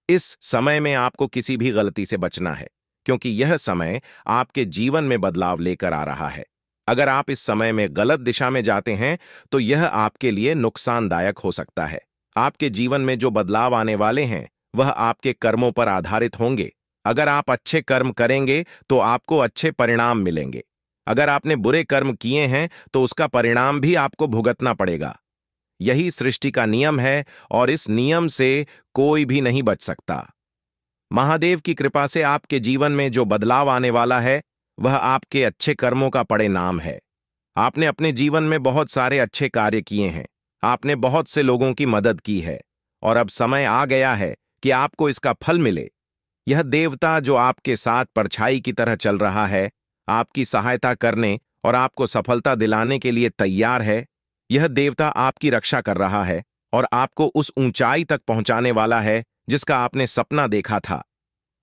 इस समय में आपको किसी भी गलती से बचना है, क्योंकि यह समय आपके जीवन में बदलाव लेकर आ रहा है। अगर आप इस समय में गलत दिशा में जाते हैं तो यह आपके लिए नुकसानदायक हो सकता है। आपके जीवन में जो बदलाव आने वाले हैं वह आपके कर्मों पर आधारित होंगे। अगर आप अच्छे कर्म करेंगे तो आपको अच्छे परिणाम मिलेंगे। अगर आपने बुरे कर्म किए हैं तो उसका परिणाम भी आपको भुगतना पड़ेगा। यही सृष्टि का नियम है और इस नियम से कोई भी नहीं बच सकता। महादेव की कृपा से आपके जीवन में जो बदलाव आने वाला है वह आपके अच्छे कर्मों का परिणाम है। आपने अपने जीवन में बहुत सारे अच्छे कार्य किए हैं, आपने बहुत से लोगों की मदद की है और अब समय आ गया है कि आपको इसका फल मिले। यह देवता जो आपके साथ परछाई की तरह चल रहा है, आपकी सहायता करने और आपको सफलता दिलाने के लिए तैयार है। यह देवता आपकी रक्षा कर रहा है और आपको उस ऊंचाई तक पहुंचाने वाला है जिसका आपने सपना देखा था।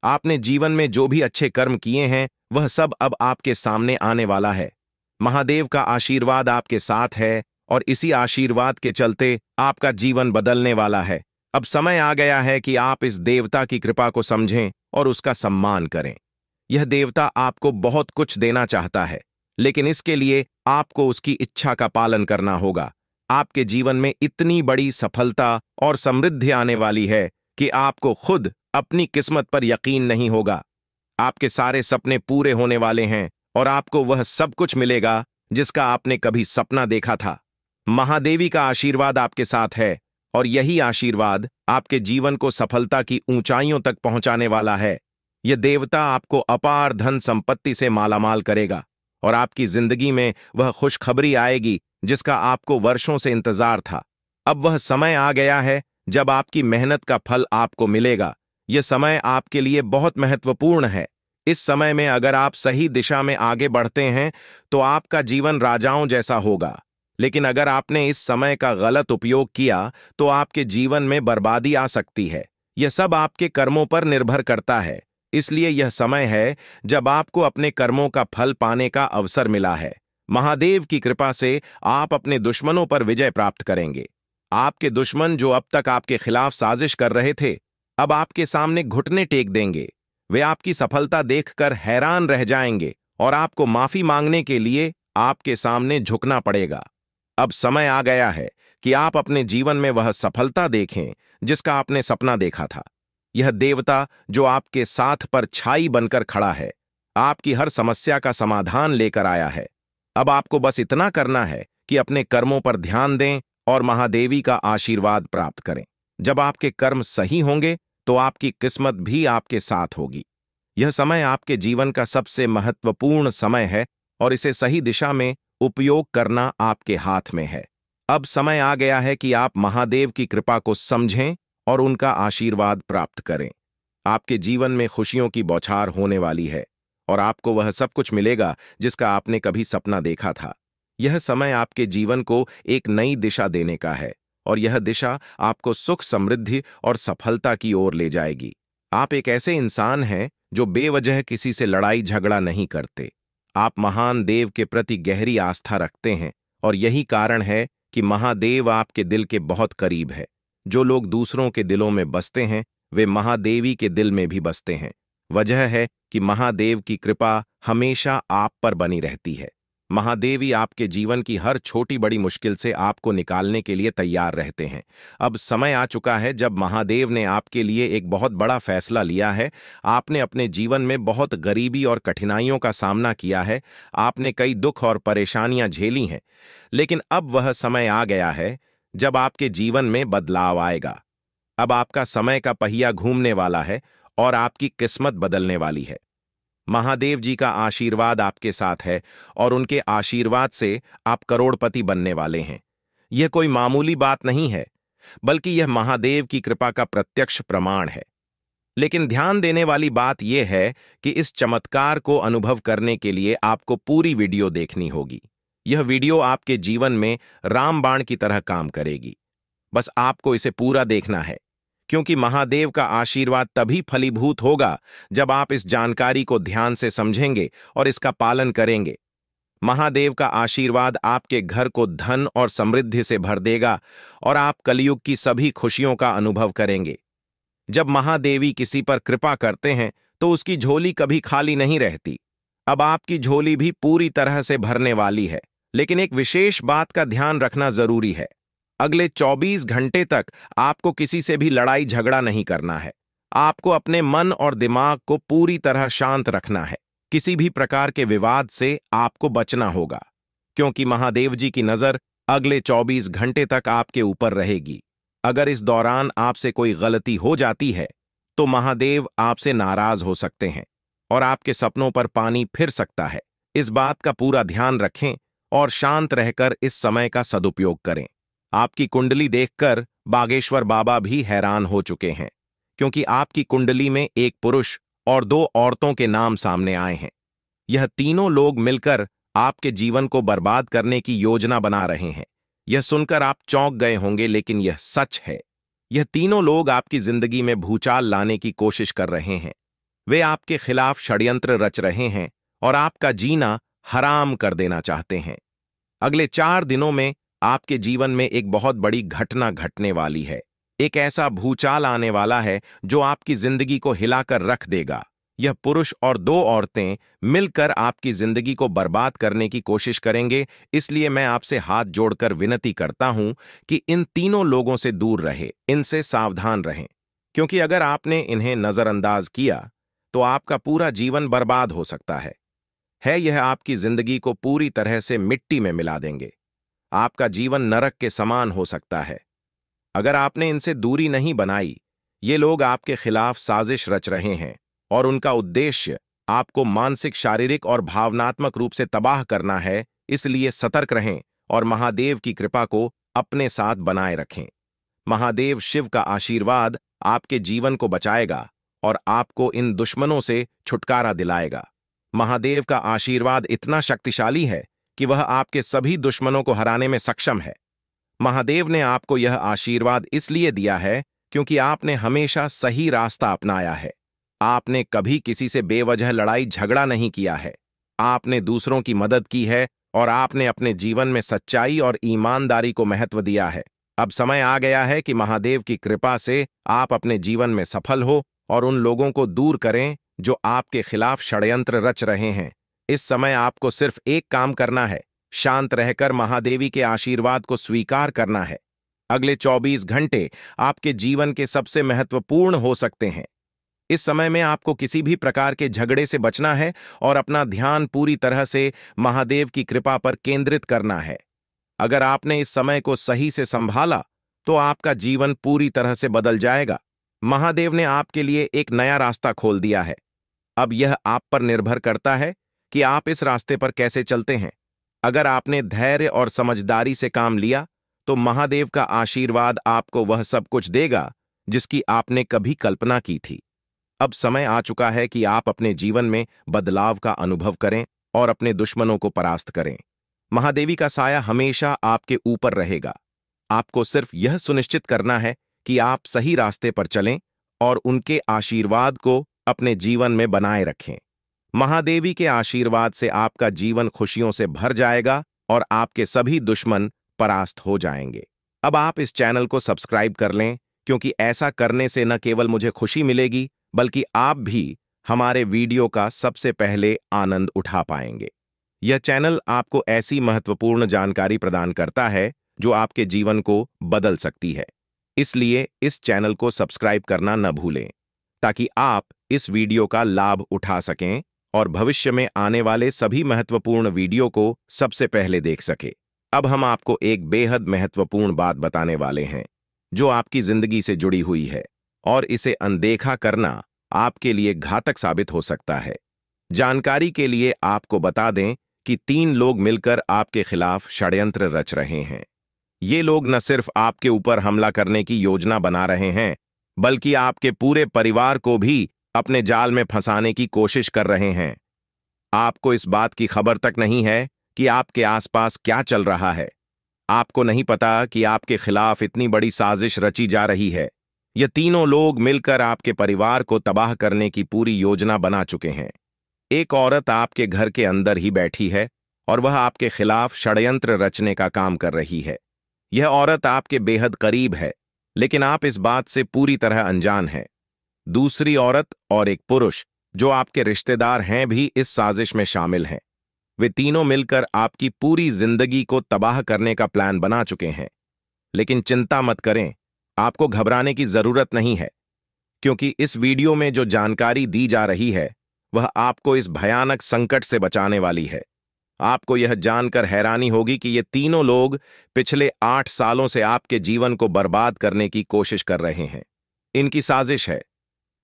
आपने जीवन में जो भी अच्छे कर्म किए हैं वह सब अब आपके सामने आने वाला है। महादेव का आशीर्वाद आपके साथ है और इसी आशीर्वाद के चलते आपका जीवन बदलने वाला है। अब समय आ गया है कि आप इस देवता की कृपा को समझें और उसका सम्मान करें। यह देवता आपको बहुत कुछ देना चाहता है, लेकिन इसके लिए आपको उसकी इच्छा का पालन करना होगा। आपके जीवन में इतनी बड़ी सफलता और समृद्धि आने वाली है कि आपको खुद अपनी किस्मत पर यकीन नहीं होगा। आपके सारे सपने पूरे होने वाले हैं और आपको वह सब कुछ मिलेगा जिसका आपने कभी सपना देखा था। महादेवी का आशीर्वाद आपके साथ है और यही आशीर्वाद आपके जीवन को सफलता की ऊंचाइयों तक पहुंचाने वाला है। यह देवता आपको अपार धन संपत्ति से मालामाल करेगा और आपकी जिंदगी में वह खुशखबरी आएगी जिसका आपको वर्षों से इंतजार था। अब वह समय आ गया है जब आपकी मेहनत का फल आपको मिलेगा। यह समय आपके लिए बहुत महत्वपूर्ण है। इस समय में अगर आप सही दिशा में आगे बढ़ते हैं तो आपका जीवन राजाओं जैसा होगा, लेकिन अगर आपने इस समय का गलत उपयोग किया तो आपके जीवन में बर्बादी आ सकती है। यह सब आपके कर्मों पर निर्भर करता है। इसलिए यह समय है जब आपको अपने कर्मों का फल पाने का अवसर मिला है। महादेव की कृपा से आप अपने दुश्मनों पर विजय प्राप्त करेंगे। आपके दुश्मन जो अब तक आपके खिलाफ साजिश कर रहे थे, अब आपके सामने घुटने टेक देंगे। वे आपकी सफलता देखकर हैरान रह जाएंगे और आपको माफी मांगने के लिए आपके सामने झुकना पड़ेगा। अब समय आ गया है कि आप अपने जीवन में वह सफलता देखें जिसका आपने सपना देखा था। यह देवता जो आपके साथ पर छाई बनकर खड़ा है, आपकी हर समस्या का समाधान लेकर आया है। अब आपको बस इतना करना है कि अपने कर्मों पर ध्यान दें और महादेवी का आशीर्वाद प्राप्त करें। जब आपके कर्म सही होंगे तो आपकी किस्मत भी आपके साथ होगी। यह समय आपके जीवन का सबसे महत्वपूर्ण समय है और इसे सही दिशा में उपयोग करना आपके हाथ में है। अब समय आ गया है कि आप महादेव की कृपा को समझें और उनका आशीर्वाद प्राप्त करें। आपके जीवन में खुशियों की बौछार होने वाली है और आपको वह सब कुछ मिलेगा जिसका आपने कभी सपना देखा था। यह समय आपके जीवन को एक नई दिशा देने का है और यह दिशा आपको सुख, समृद्धि और सफलता की ओर ले जाएगी। आप एक ऐसे इंसान हैं जो बेवजह किसी से लड़ाई झगड़ा नहीं करते। आप महान देव के प्रति गहरी आस्था रखते हैं और यही कारण है कि महादेव आपके दिल के बहुत करीब है। जो लोग दूसरों के दिलों में बसते हैं वे महादेवी के दिल में भी बसते हैं। वजह है कि महादेव की कृपा हमेशा आप पर बनी रहती है। महादेवी आपके जीवन की हर छोटी बड़ी मुश्किल से आपको निकालने के लिए तैयार रहते हैं। अब समय आ चुका है जब महादेव ने आपके लिए एक बहुत बड़ा फैसला लिया है। आपने अपने जीवन में बहुत गरीबी और कठिनाइयों का सामना किया है। आपने कई दुख और परेशानियां झेली हैं, लेकिन अब वह समय आ गया है जब आपके जीवन में बदलाव आएगा। अब आपका समय का पहिया घूमने वाला है और आपकी किस्मत बदलने वाली है। महादेव जी का आशीर्वाद आपके साथ है और उनके आशीर्वाद से आप करोड़पति बनने वाले हैं। यह कोई मामूली बात नहीं है, बल्कि यह महादेव की कृपा का प्रत्यक्ष प्रमाण है। लेकिन ध्यान देने वाली बात यह है कि इस चमत्कार को अनुभव करने के लिए आपको पूरी वीडियो देखनी होगी। यह वीडियो आपके जीवन में रामबाण की तरह काम करेगी। बस आपको इसे पूरा देखना है, क्योंकि महादेव का आशीर्वाद तभी फलीभूत होगा जब आप इस जानकारी को ध्यान से समझेंगे और इसका पालन करेंगे। महादेव का आशीर्वाद आपके घर को धन और समृद्धि से भर देगा और आप कलयुग की सभी खुशियों का अनुभव करेंगे। जब महादेवी किसी पर कृपा करते हैं तो उसकी झोली कभी खाली नहीं रहती। अब आपकी झोली भी पूरी तरह से भरने वाली है, लेकिन एक विशेष बात का ध्यान रखना जरूरी है। अगले 24 घंटे तक आपको किसी से भी लड़ाई झगड़ा नहीं करना है। आपको अपने मन और दिमाग को पूरी तरह शांत रखना है। किसी भी प्रकार के विवाद से आपको बचना होगा, क्योंकि महादेव जी की नजर अगले 24 घंटे तक आपके ऊपर रहेगी। अगर इस दौरान आपसे कोई गलती हो जाती है तो महादेव आपसे नाराज हो सकते हैं और आपके सपनों पर पानी फिर सकता है। इस बात का पूरा ध्यान रखें और शांत रहकर इस समय का सदुपयोग करें। आपकी कुंडली देखकर बागेश्वर बाबा भी हैरान हो चुके हैं, क्योंकि आपकी कुंडली में एक पुरुष और 2 औरतों के नाम सामने आए हैं। यह तीनों लोग मिलकर आपके जीवन को बर्बाद करने की योजना बना रहे हैं। यह सुनकर आप चौंक गए होंगे, लेकिन यह सच है। यह तीनों लोग आपकी जिंदगी में भूचाल लाने की कोशिश कर रहे हैं। वे आपके खिलाफ षड्यंत्र रच रहे हैं और आपका जीना हराम कर देना चाहते हैं। अगले 4 दिनों में आपके जीवन में एक बहुत बड़ी घटना घटने वाली है। एक ऐसा भूचाल आने वाला है जो आपकी जिंदगी को हिलाकर रख देगा। यह पुरुष और 2 औरतें मिलकर आपकी जिंदगी को बर्बाद करने की कोशिश करेंगे। इसलिए मैं आपसे हाथ जोड़कर विनती करता हूं कि इन तीनों लोगों से दूर रहे, इनसे सावधान रहें, क्योंकि अगर आपने इन्हें नजरअंदाज किया तो आपका पूरा जीवन बर्बाद हो सकता है। यह आपकी जिंदगी को पूरी तरह से मिट्टी में मिला देंगे। आपका जीवन नरक के समान हो सकता है। अगर आपने इनसे दूरी नहीं बनाई, ये लोग आपके खिलाफ साजिश रच रहे हैं और उनका उद्देश्य आपको मानसिक, शारीरिक और भावनात्मक रूप से तबाह करना है। इसलिए सतर्क रहें और महादेव की कृपा को अपने साथ बनाए रखें। महादेव शिव का आशीर्वाद आपके जीवन को बचाएगा और आपको इन दुश्मनों से छुटकारा दिलाएगा। महादेव का आशीर्वाद इतना शक्तिशाली है कि वह आपके सभी दुश्मनों को हराने में सक्षम है। महादेव ने आपको यह आशीर्वाद इसलिए दिया है क्योंकि आपने हमेशा सही रास्ता अपनाया है। आपने कभी किसी से बेवजह लड़ाई झगड़ा नहीं किया है। आपने दूसरों की मदद की है और आपने अपने जीवन में सच्चाई और ईमानदारी को महत्व दिया है। अब समय आ गया है कि महादेव की कृपा से आप अपने जीवन में सफल हो और उन लोगों को दूर करें जो आपके खिलाफ षड्यंत्र रच रहे हैं। इस समय आपको सिर्फ एक काम करना है, शांत रहकर महादेवी के आशीर्वाद को स्वीकार करना है। अगले 24 घंटे आपके जीवन के सबसे महत्वपूर्ण हो सकते हैं। इस समय में आपको किसी भी प्रकार के झगड़े से बचना है और अपना ध्यान पूरी तरह से महादेव की कृपा पर केंद्रित करना है। अगर आपने इस समय को सही से संभाला तो आपका जीवन पूरी तरह से बदल जाएगा। महादेव ने आपके लिए एक नया रास्ता खोल दिया है। अब यह आप पर निर्भर करता है कि आप इस रास्ते पर कैसे चलते हैं। अगर आपने धैर्य और समझदारी से काम लिया तो महादेव का आशीर्वाद आपको वह सब कुछ देगा जिसकी आपने कभी कल्पना की थी। अब समय आ चुका है कि आप अपने जीवन में बदलाव का अनुभव करें और अपने दुश्मनों को परास्त करें। महादेवी का साया हमेशा आपके ऊपर रहेगा। आपको सिर्फ यह सुनिश्चित करना है कि आप सही रास्ते पर चलें और उनके आशीर्वाद को अपने जीवन में बनाए रखें। महादेवी के आशीर्वाद से आपका जीवन खुशियों से भर जाएगा और आपके सभी दुश्मन परास्त हो जाएंगे। अब आप इस चैनल को सब्सक्राइब कर लें, क्योंकि ऐसा करने से न केवल मुझे खुशी मिलेगी, बल्कि आप भी हमारे वीडियो का सबसे पहले आनंद उठा पाएंगे। यह चैनल आपको ऐसी महत्वपूर्ण जानकारी प्रदान करता है जो आपके जीवन को बदल सकती है। इसलिए इस चैनल को सब्सक्राइब करना न भूलें, ताकि आप इस वीडियो का लाभ उठा सकें और भविष्य में आने वाले सभी महत्वपूर्ण वीडियो को सबसे पहले देख सकें। अब हम आपको एक बेहद महत्वपूर्ण बात बताने वाले हैं, जो आपकी जिंदगी से जुड़ी हुई है, और इसे अनदेखा करना आपके लिए घातक साबित हो सकता है। जानकारी के लिए आपको बता दें कि 3 लोग मिलकर आपके खिलाफ षड्यंत्र रच रहे हैं। ये लोग न सिर्फ आपके ऊपर हमला करने की योजना बना रहे हैं, बल्कि आपके पूरे परिवार को भी अपने जाल में फंसाने की कोशिश कर रहे हैं। आपको इस बात की खबर तक नहीं है कि आपके आसपास क्या चल रहा है। आपको नहीं पता कि आपके खिलाफ इतनी बड़ी साजिश रची जा रही है। ये तीनों लोग मिलकर आपके परिवार को तबाह करने की पूरी योजना बना चुके हैं। एक औरत आपके घर के अंदर ही बैठी है और वह आपके खिलाफ षड्यंत्र रचने का काम कर रही है। यह औरत आपके बेहद करीब है, लेकिन आप इस बात से पूरी तरह अनजान हैं। दूसरी औरत और एक पुरुष जो आपके रिश्तेदार हैं भी इस साजिश में शामिल हैं। वे तीनों मिलकर आपकी पूरी जिंदगी को तबाह करने का प्लान बना चुके हैं। लेकिन चिंता मत करें, आपको घबराने की जरूरत नहीं है, क्योंकि इस वीडियो में जो जानकारी दी जा रही है वह आपको इस भयानक संकट से बचाने वाली है। आपको यह जानकर हैरानी होगी कि ये तीनों लोग पिछले 8 सालों से आपके जीवन को बर्बाद करने की कोशिश कर रहे हैं। इनकी साजिश है,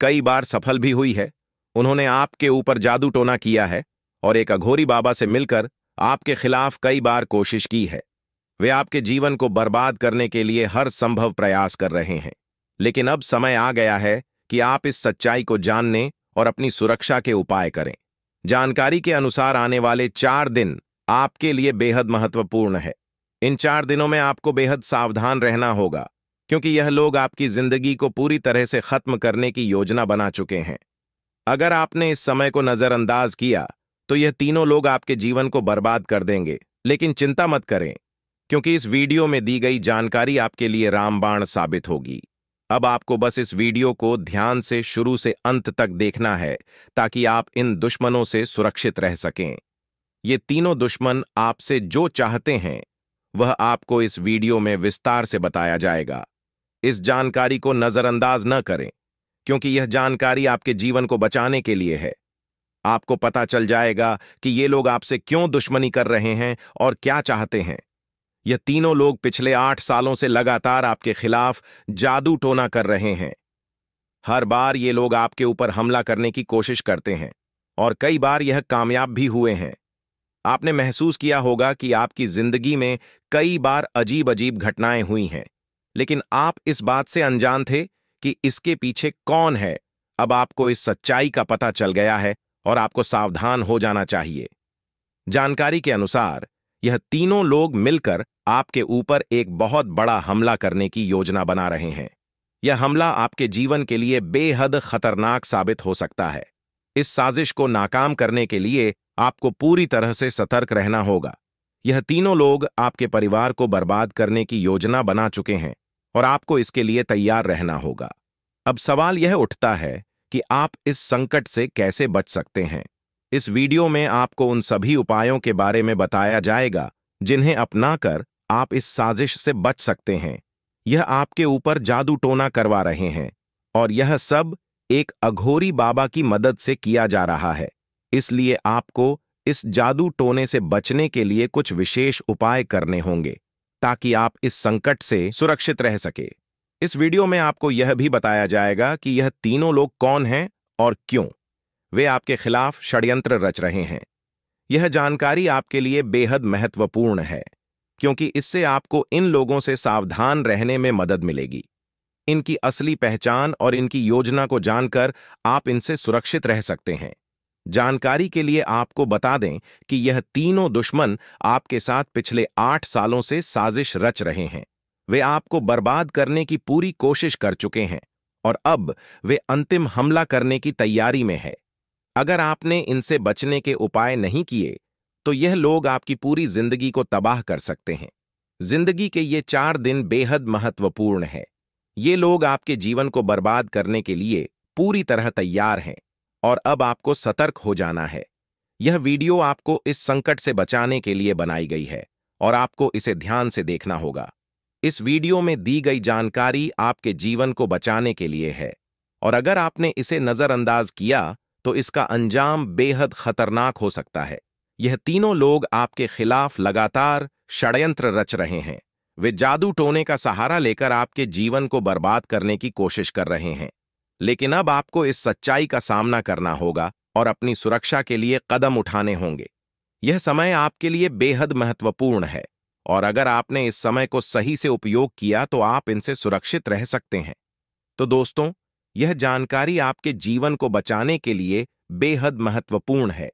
कई बार सफल भी हुई है। उन्होंने आपके ऊपर जादू टोना किया है और एक अघोरी बाबा से मिलकर आपके खिलाफ कई बार कोशिश की है। वे आपके जीवन को बर्बाद करने के लिए हर संभव प्रयास कर रहे हैं। लेकिन अब समय आ गया है कि आप इस सच्चाई को जानने और अपनी सुरक्षा के उपाय करें। जानकारी के अनुसार आने वाले 4 दिन आपके लिए बेहद महत्वपूर्ण है। इन 4 दिनों में आपको बेहद सावधान रहना होगा, क्योंकि यह लोग आपकी जिंदगी को पूरी तरह से खत्म करने की योजना बना चुके हैं। अगर आपने इस समय को नजरअंदाज किया तो यह तीनों लोग आपके जीवन को बर्बाद कर देंगे। लेकिन चिंता मत करें, क्योंकि इस वीडियो में दी गई जानकारी आपके लिए रामबाण साबित होगी। अब आपको बस इस वीडियो को ध्यान से शुरू से अंत तक देखना है, ताकि आप इन दुश्मनों से सुरक्षित रह सकें। ये तीनों दुश्मन आपसे जो चाहते हैं वह आपको इस वीडियो में विस्तार से बताया जाएगा। इस जानकारी को नजरअंदाज न करें, क्योंकि यह जानकारी आपके जीवन को बचाने के लिए है। आपको पता चल जाएगा कि ये लोग आपसे क्यों दुश्मनी कर रहे हैं और क्या चाहते हैं। यह तीनों लोग पिछले 8 सालों से लगातार आपके खिलाफ जादू टोना कर रहे हैं। हर बार ये लोग आपके ऊपर हमला करने की कोशिश करते हैं और कई बार यह कामयाब भी हुए हैं। आपने महसूस किया होगा कि आपकी जिंदगी में कई बार अजीब अजीब घटनाएं हुई हैं, लेकिन आप इस बात से अनजान थे कि इसके पीछे कौन है। अब आपको इस सच्चाई का पता चल गया है और आपको सावधान हो जाना चाहिए। जानकारी के अनुसार यह तीनों लोग मिलकर आपके ऊपर एक बहुत बड़ा हमला करने की योजना बना रहे हैं। यह हमला आपके जीवन के लिए बेहद खतरनाक साबित हो सकता है। इस साजिश को नाकाम करने के लिए आपको पूरी तरह से सतर्क रहना होगा। यह तीनों लोग आपके परिवार को बर्बाद करने की योजना बना चुके हैं और आपको इसके लिए तैयार रहना होगा। अब सवाल यह उठता है कि आप इस संकट से कैसे बच सकते हैं। इस वीडियो में आपको उन सभी उपायों के बारे में बताया जाएगा जिन्हें अपनाकर आप इस साजिश से बच सकते हैं। यह आपके ऊपर जादू टोना करवा रहे हैं और यह सब एक अघोरी बाबा की मदद से किया जा रहा है। इसलिए आपको इस जादू टोने से बचने के लिए कुछ विशेष उपाय करने होंगे, ताकि आप इस संकट से सुरक्षित रह सके। इस वीडियो में आपको यह भी बताया जाएगा कि यह तीनों लोग कौन हैं और क्यों वे आपके खिलाफ षड्यंत्र रच रहे हैं। यह जानकारी आपके लिए बेहद महत्वपूर्ण है, क्योंकि इससे आपको इन लोगों से सावधान रहने में मदद मिलेगी। इनकी असली पहचान और इनकी योजना को जानकर आप इनसे सुरक्षित रह सकते हैं। जानकारी के लिए आपको बता दें कि यह तीनों दुश्मन आपके साथ पिछले 8 सालों से साजिश रच रहे हैं। वे आपको बर्बाद करने की पूरी कोशिश कर चुके हैं और अब वे अंतिम हमला करने की तैयारी में है। अगर आपने इनसे बचने के उपाय नहीं किए तो यह लोग आपकी पूरी जिंदगी को तबाह कर सकते हैं। जिंदगी के ये 4 दिन बेहद महत्वपूर्ण है। ये लोग आपके जीवन को बर्बाद करने के लिए पूरी तरह तैयार हैं और अब आपको सतर्क हो जाना है। यह वीडियो आपको इस संकट से बचाने के लिए बनाई गई है और आपको इसे ध्यान से देखना होगा। इस वीडियो में दी गई जानकारी आपके जीवन को बचाने के लिए है और अगर आपने इसे नजरअंदाज किया तो इसका अंजाम बेहद खतरनाक हो सकता है। यह तीनों लोग आपके खिलाफ लगातार षड्यंत्र रच रहे हैं। वे जादू टोने का सहारा लेकर आपके जीवन को बर्बाद करने की कोशिश कर रहे हैं। लेकिन अब आपको इस सच्चाई का सामना करना होगा और अपनी सुरक्षा के लिए कदम उठाने होंगे। यह समय आपके लिए बेहद महत्वपूर्ण है और अगर आपने इस समय को सही से उपयोग किया तो आप इनसे सुरक्षित रह सकते हैं। तो दोस्तों, यह जानकारी आपके जीवन को बचाने के लिए बेहद महत्वपूर्ण है।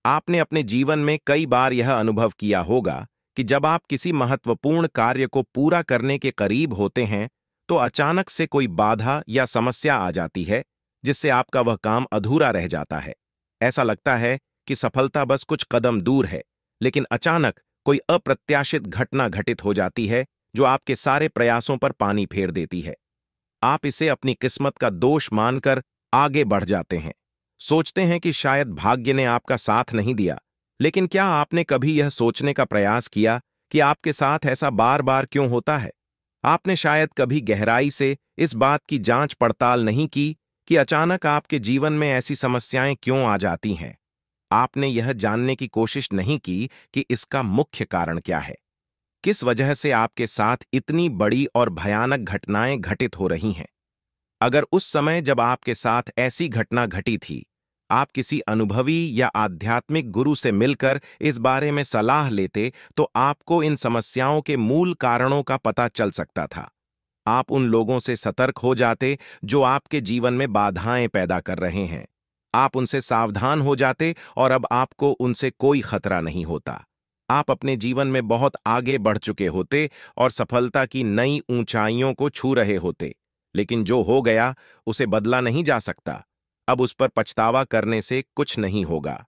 आपने अपने जीवन में कई बार यह अनुभव किया होगा कि जब आप किसी महत्वपूर्ण कार्य को पूरा करने के करीब होते हैं तो अचानक से कोई बाधा या समस्या आ जाती है जिससे आपका वह काम अधूरा रह जाता है। ऐसा लगता है कि सफलता बस कुछ कदम दूर है, लेकिन अचानक कोई अप्रत्याशित घटना घटित हो जाती है जो आपके सारे प्रयासों पर पानी फेर देती है। आप इसे अपनी किस्मत का दोष मानकर आगे बढ़ जाते हैं। सोचते हैं कि शायद भाग्य ने आपका साथ नहीं दिया, लेकिन क्या आपने कभी यह सोचने का प्रयास किया कि आपके साथ ऐसा बार बार क्यों होता है? आपने शायद कभी गहराई से इस बात की जांच पड़ताल नहीं की कि अचानक आपके जीवन में ऐसी समस्याएं क्यों आ जाती हैं। आपने यह जानने की कोशिश नहीं की कि इसका मुख्य कारण क्या है। किस वजह से आपके साथ इतनी बड़ी और भयानक घटनाएं घटित हो रही हैं? अगर उस समय जब आपके साथ ऐसी घटना घटी थी, आप किसी अनुभवी या आध्यात्मिक गुरु से मिलकर इस बारे में सलाह लेते तो आपको इन समस्याओं के मूल कारणों का पता चल सकता था। आप उन लोगों से सतर्क हो जाते जो आपके जीवन में बाधाएं पैदा कर रहे हैं। आप उनसे सावधान हो जाते और अब आपको उनसे कोई खतरा नहीं होता। आप अपने जीवन में बहुत आगे बढ़ चुके होते और सफलता की नई ऊंचाइयों को छू रहे होते। लेकिन जो हो गया उसे बदला नहीं जा सकता। अब उस पर पछतावा करने से कुछ नहीं होगा।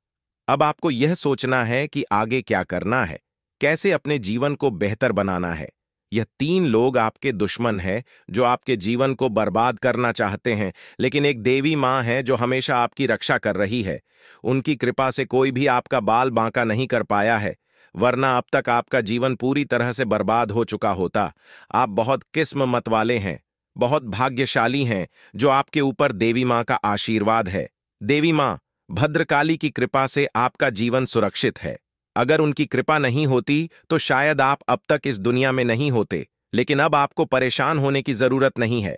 अब आपको यह सोचना है कि आगे क्या करना है, कैसे अपने जीवन को बेहतर बनाना है। यह तीन लोग आपके दुश्मन हैं जो आपके जीवन को बर्बाद करना चाहते हैं, लेकिन एक देवी माँ है जो हमेशा आपकी रक्षा कर रही है। उनकी कृपा से कोई भी आपका बाल बांका नहीं कर पाया है, वरना अब तक आपका जीवन पूरी तरह से बर्बाद हो चुका होता। आप बहुत किस्मत वाले हैं, बहुत भाग्यशाली हैं जो आपके ऊपर देवी माँ का आशीर्वाद है। देवी माँ भद्रकाली की कृपा से आपका जीवन सुरक्षित है। अगर उनकी कृपा नहीं होती तो शायद आप अब तक इस दुनिया में नहीं होते, लेकिन अब आपको परेशान होने की जरूरत नहीं है।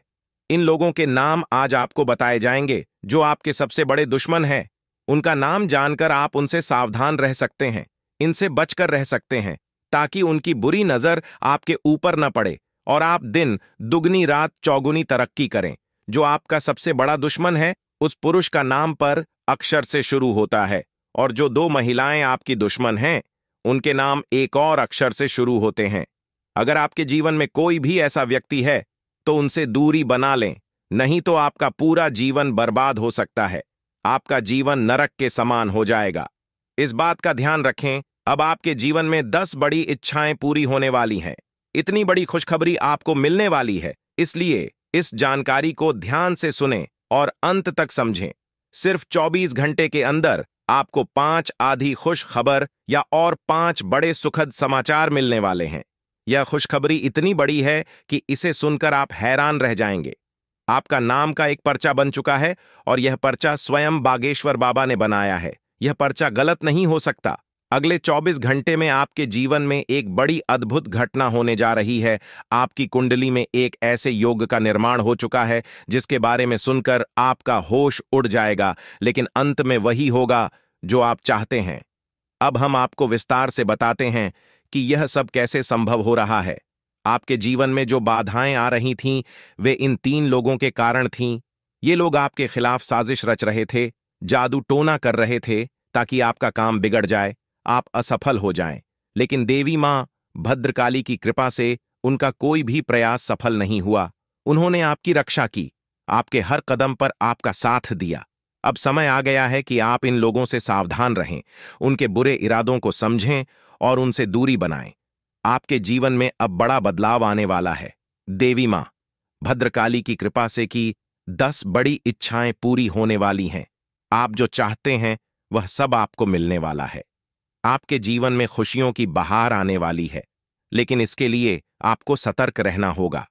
इन लोगों के नाम आज आपको बताए जाएंगे जो आपके सबसे बड़े दुश्मन हैं। उनका नाम जानकर आप उनसे सावधान रह सकते हैं, इनसे बचकर रह सकते हैं, ताकि उनकी बुरी नजर आपके ऊपर न पड़े और आप दिन दुगनी रात चौगुनी तरक्की करें। जो आपका सबसे बड़ा दुश्मन है उस पुरुष का नाम पर अक्षर से शुरू होता है, और जो दो महिलाएं आपकी दुश्मन हैं उनके नाम एक और अक्षर से शुरू होते हैं। अगर आपके जीवन में कोई भी ऐसा व्यक्ति है तो उनसे दूरी बना लें, नहीं तो आपका पूरा जीवन बर्बाद हो सकता है। आपका जीवन नरक के समान हो जाएगा। इस बात का ध्यान रखें, अब आपके जीवन में 10 बड़ी इच्छाएं पूरी होने वाली हैं। इतनी बड़ी खुशखबरी आपको मिलने वाली है, इसलिए इस जानकारी को ध्यान से सुनें और अंत तक समझें। सिर्फ 24 घंटे के अंदर आपको 5 आधी खुश खबर या और 5 बड़े सुखद समाचार मिलने वाले हैं। यह खुशखबरी इतनी बड़ी है कि इसे सुनकर आप हैरान रह जाएंगे। आपका नाम का एक पर्चा बन चुका है और यह पर्चा स्वयं बागेश्वर बाबा ने बनाया है। यह पर्चा गलत नहीं हो सकता। अगले 24 घंटे में आपके जीवन में एक बड़ी अद्भुत घटना होने जा रही है। आपकी कुंडली में एक ऐसे योग का निर्माण हो चुका है जिसके बारे में सुनकर आपका होश उड़ जाएगा, लेकिन अंत में वही होगा जो आप चाहते हैं। अब हम आपको विस्तार से बताते हैं कि यह सब कैसे संभव हो रहा है। आपके जीवन में जो बाधाएं आ रही थीं, वे इन 3 लोगों के कारण थीं। ये लोग आपके खिलाफ साजिश रच रहे थे, जादू टोना कर रहे थे ताकि आपका काम बिगड़ जाए, आप असफल हो जाएं। लेकिन देवी मां भद्रकाली की कृपा से उनका कोई भी प्रयास सफल नहीं हुआ। उन्होंने आपकी रक्षा की, आपके हर कदम पर आपका साथ दिया। अब समय आ गया है कि आप इन लोगों से सावधान रहें, उनके बुरे इरादों को समझें और उनसे दूरी बनाएं। आपके जीवन में अब बड़ा बदलाव आने वाला है। देवी मां भद्रकाली की कृपा से कि 10 बड़ी इच्छाएं पूरी होने वाली हैं। आप जो चाहते हैं वह सब आपको मिलने वाला है। आपके जीवन में खुशियों की बहार आने वाली है, लेकिन इसके लिए आपको सतर्क रहना होगा।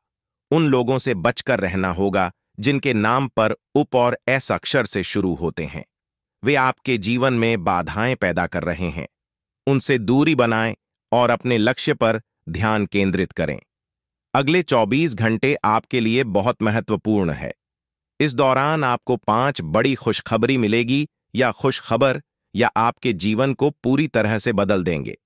उन लोगों से बचकर रहना होगा जिनके नाम पर उप और एस अक्षर से शुरू होते हैं। वे आपके जीवन में बाधाएं पैदा कर रहे हैं। उनसे दूरी बनाएं और अपने लक्ष्य पर ध्यान केंद्रित करें। अगले 24 घंटे आपके लिए बहुत महत्वपूर्ण है। इस दौरान आपको 5 बड़ी खुशखबरी मिलेगी या खुशखबर या आपके जीवन को पूरी तरह से बदल देंगे।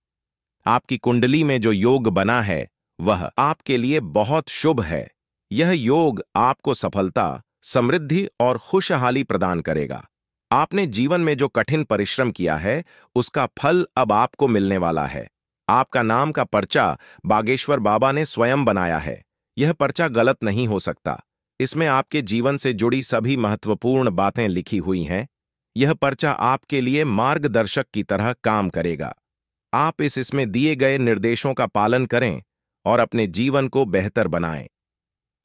आपकी कुंडली में जो योग बना है वह आपके लिए बहुत शुभ है। यह योग आपको सफलता, समृद्धि और खुशहाली प्रदान करेगा। आपने जीवन में जो कठिन परिश्रम किया है उसका फल अब आपको मिलने वाला है। आपका नाम का पर्चा बागेश्वर बाबा ने स्वयं बनाया है। यह पर्चा गलत नहीं हो सकता। इसमें आपके जीवन से जुड़ी सभी महत्वपूर्ण बातें लिखी हुई हैं। यह पर्चा आपके लिए मार्गदर्शक की तरह काम करेगा। आप इसमें दिए गए निर्देशों का पालन करें और अपने जीवन को बेहतर बनाएं।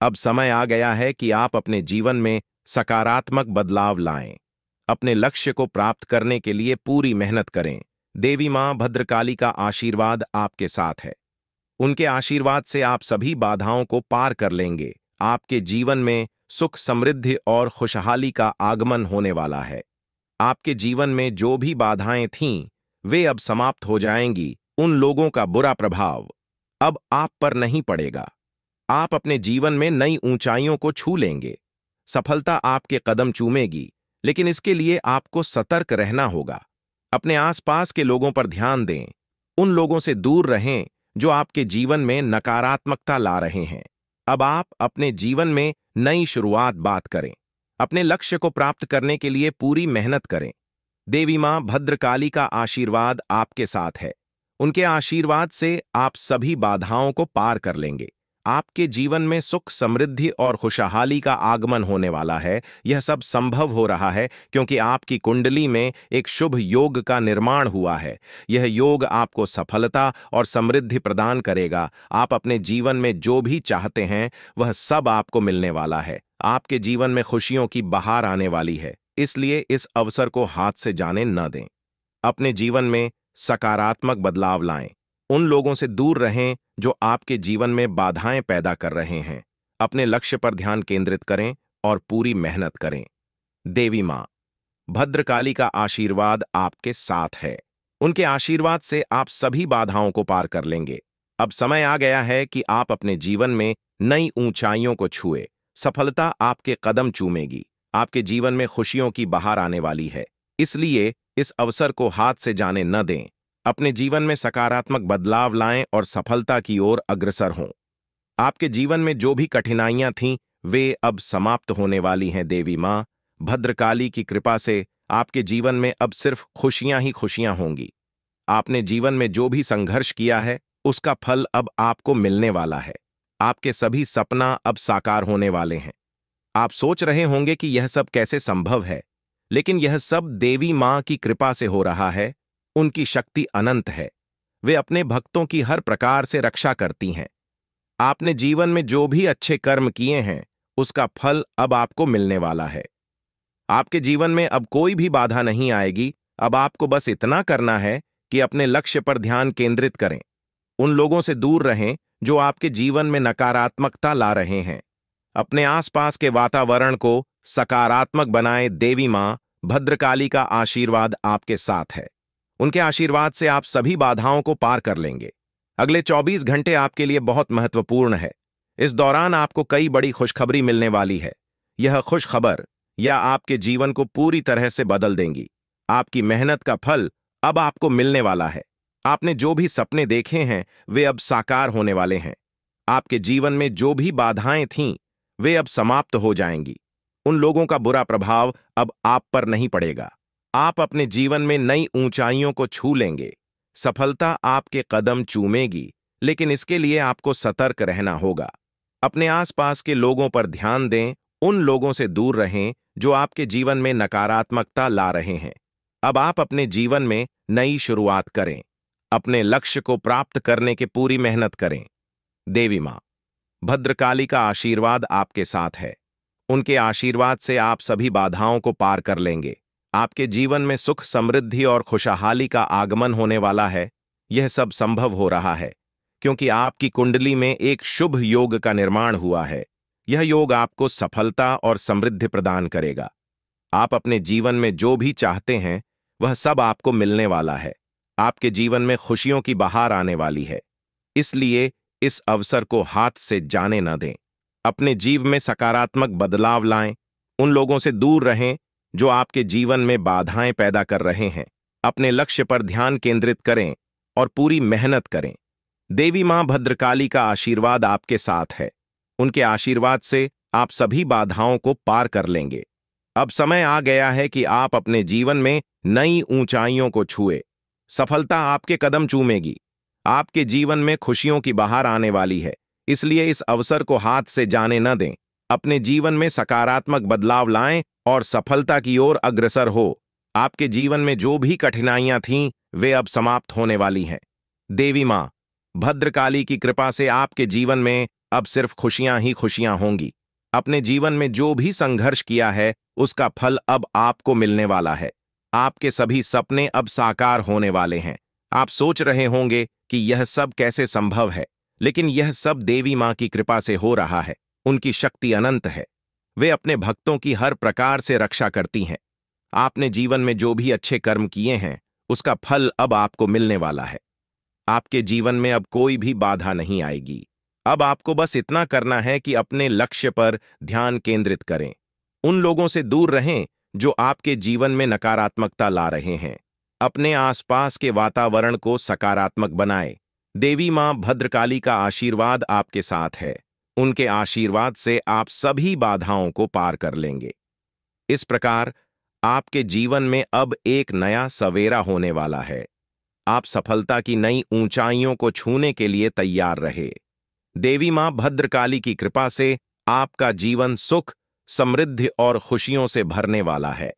अब समय आ गया है कि आप अपने जीवन में सकारात्मक बदलाव लाएं। अपने लक्ष्य को प्राप्त करने के लिए पूरी मेहनत करें। देवी मां भद्रकाली का आशीर्वाद आपके साथ है। उनके आशीर्वाद से आप सभी बाधाओं को पार कर लेंगे। आपके जीवन में सुख, समृद्धि और खुशहाली का आगमन होने वाला है। आपके जीवन में जो भी बाधाएं थीं, वे अब समाप्त हो जाएंगी। उन लोगों का बुरा प्रभाव अब आप पर नहीं पड़ेगा। आप अपने जीवन में नई ऊंचाइयों को छू लेंगे। सफलता आपके कदम चूमेगी, लेकिन इसके लिए आपको सतर्क रहना होगा। अपने आसपास के लोगों पर ध्यान दें। उन लोगों से दूर रहें जो आपके जीवन में नकारात्मकता ला रहे हैं। अब आप अपने जीवन में नई शुरुआत बात करें। अपने लक्ष्य को प्राप्त करने के लिए पूरी मेहनत करें। देवी मां भद्रकाली का आशीर्वाद आपके साथ है। उनके आशीर्वाद से आप सभी बाधाओं को पार कर लेंगे। आपके जीवन में सुख, समृद्धि और खुशहाली का आगमन होने वाला है। यह सब संभव हो रहा है क्योंकि आपकी कुंडली में एक शुभ योग का निर्माण हुआ है। यह योग आपको सफलता और समृद्धि प्रदान करेगा। आप अपने जीवन में जो भी चाहते हैं वह सब आपको मिलने वाला है। आपके जीवन में खुशियों की बहार आने वाली है, इसलिए इस अवसर को हाथ से जाने न दें। अपने जीवन में सकारात्मक बदलाव लाएं। उन लोगों से दूर रहें जो आपके जीवन में बाधाएं पैदा कर रहे हैं। अपने लक्ष्य पर ध्यान केंद्रित करें और पूरी मेहनत करें। देवी मां भद्रकाली का आशीर्वाद आपके साथ है। उनके आशीर्वाद से आप सभी बाधाओं को पार कर लेंगे। अब समय आ गया है कि आप अपने जीवन में नई ऊंचाइयों को छुए। सफलता आपके कदम चूमेगी। आपके जीवन में खुशियों की बहार आने वाली है, इसलिए इस अवसर को हाथ से जाने न दें। अपने जीवन में सकारात्मक बदलाव लाएं और सफलता की ओर अग्रसर हों। आपके जीवन में जो भी कठिनाइयां थीं, वे अब समाप्त होने वाली हैं। देवी मां भद्रकाली की कृपा से आपके जीवन में अब सिर्फ खुशियां ही खुशियां होंगी। आपने जीवन में जो भी संघर्ष किया है उसका फल अब आपको मिलने वाला है। आपके सभी सपना अब साकार होने वाले हैं। आप सोच रहे होंगे कि यह सब कैसे संभव है, लेकिन यह सब देवी मां की कृपा से हो रहा है। उनकी शक्ति अनंत है। वे अपने भक्तों की हर प्रकार से रक्षा करती हैं। आपने जीवन में जो भी अच्छे कर्म किए हैं उसका फल अब आपको मिलने वाला है। आपके जीवन में अब कोई भी बाधा नहीं आएगी। अब आपको बस इतना करना है कि अपने लक्ष्य पर ध्यान केंद्रित करें। उन लोगों से दूर रहें जो आपके जीवन में नकारात्मकता ला रहे हैं। अपने आसपास के वातावरण को सकारात्मक बनाएं। देवी मां भद्रकाली का आशीर्वाद आपके साथ है। उनके आशीर्वाद से आप सभी बाधाओं को पार कर लेंगे। अगले 24 घंटे आपके लिए बहुत महत्वपूर्ण है। इस दौरान आपको कई बड़ी खुशखबरी मिलने वाली है। यह खुशखबर या आपके जीवन को पूरी तरह से बदल देंगी। आपकी मेहनत का फल अब आपको मिलने वाला है। आपने जो भी सपने देखे हैं वे अब साकार होने वाले हैं। आपके जीवन में जो भी बाधाएं थीं वे अब समाप्त हो जाएंगी। उन लोगों का बुरा प्रभाव अब आप पर नहीं पड़ेगा। आप अपने जीवन में नई ऊंचाइयों को छू लेंगे। सफलता आपके कदम चूमेगी, लेकिन इसके लिए आपको सतर्क रहना होगा। अपने आसपास के लोगों पर ध्यान दें। उन लोगों से दूर रहें जो आपके जीवन में नकारात्मकता ला रहे हैं। अब आप अपने जीवन में नई शुरुआत करें। अपने लक्ष्य को प्राप्त करने की पूरी मेहनत करें। देवी मां भद्रकाली का आशीर्वाद आपके साथ है। उनके आशीर्वाद से आप सभी बाधाओं को पार कर लेंगे। आपके जीवन में सुख, समृद्धि और खुशहाली का आगमन होने वाला है। यह सब संभव हो रहा है क्योंकि आपकी कुंडली में एक शुभ योग का निर्माण हुआ है। यह योग आपको सफलता और समृद्धि प्रदान करेगा। आप अपने जीवन में जो भी चाहते हैं वह सब आपको मिलने वाला है। आपके जीवन में खुशियों की बहार आने वाली है। इसलिए इस अवसर को हाथ से जाने न दें। अपने जीवन में सकारात्मक बदलाव लाएं। उन लोगों से दूर रहें जो आपके जीवन में बाधाएं पैदा कर रहे हैं। अपने लक्ष्य पर ध्यान केंद्रित करें और पूरी मेहनत करें। देवी मां भद्रकाली का आशीर्वाद आपके साथ है। उनके आशीर्वाद से आप सभी बाधाओं को पार कर लेंगे। अब समय आ गया है कि आप अपने जीवन में नई ऊंचाइयों को छुए। सफलता आपके कदम चूमेगी। आपके जीवन में खुशियों की बहार आने वाली है। इसलिए इस अवसर को हाथ से जाने न दें। अपने जीवन में सकारात्मक बदलाव लाएं और सफलता की ओर अग्रसर हो। आपके जीवन में जो भी कठिनाइयां थीं, वे अब समाप्त होने वाली हैं। देवी मां भद्रकाली की कृपा से आपके जीवन में अब सिर्फ खुशियां ही खुशियां होंगी। अपने जीवन में जो भी संघर्ष किया है उसका फल अब आपको मिलने वाला है। आपके सभी सपने अब साकार होने वाले हैं। आप सोच रहे होंगे कि यह सब कैसे संभव है, लेकिन यह सब देवी मां की कृपा से हो रहा है। उनकी शक्ति अनंत है। वे अपने भक्तों की हर प्रकार से रक्षा करती हैं। आपने जीवन में जो भी अच्छे कर्म किए हैं उसका फल अब आपको मिलने वाला है। आपके जीवन में अब कोई भी बाधा नहीं आएगी। अब आपको बस इतना करना है कि अपने लक्ष्य पर ध्यान केंद्रित करें। उन लोगों से दूर रहें जो आपके जीवन में नकारात्मकता ला रहे हैं। अपने आसपास के वातावरण को सकारात्मक बनाएं। देवी मां भद्रकाली का आशीर्वाद आपके साथ है। उनके आशीर्वाद से आप सभी बाधाओं को पार कर लेंगे। इस प्रकार आपके जीवन में अब एक नया सवेरा होने वाला है। आप सफलता की नई ऊंचाइयों को छूने के लिए तैयार रहे। देवी मां भद्रकाली की कृपा से आपका जीवन सुख, समृद्धि और खुशियों से भरने वाला है।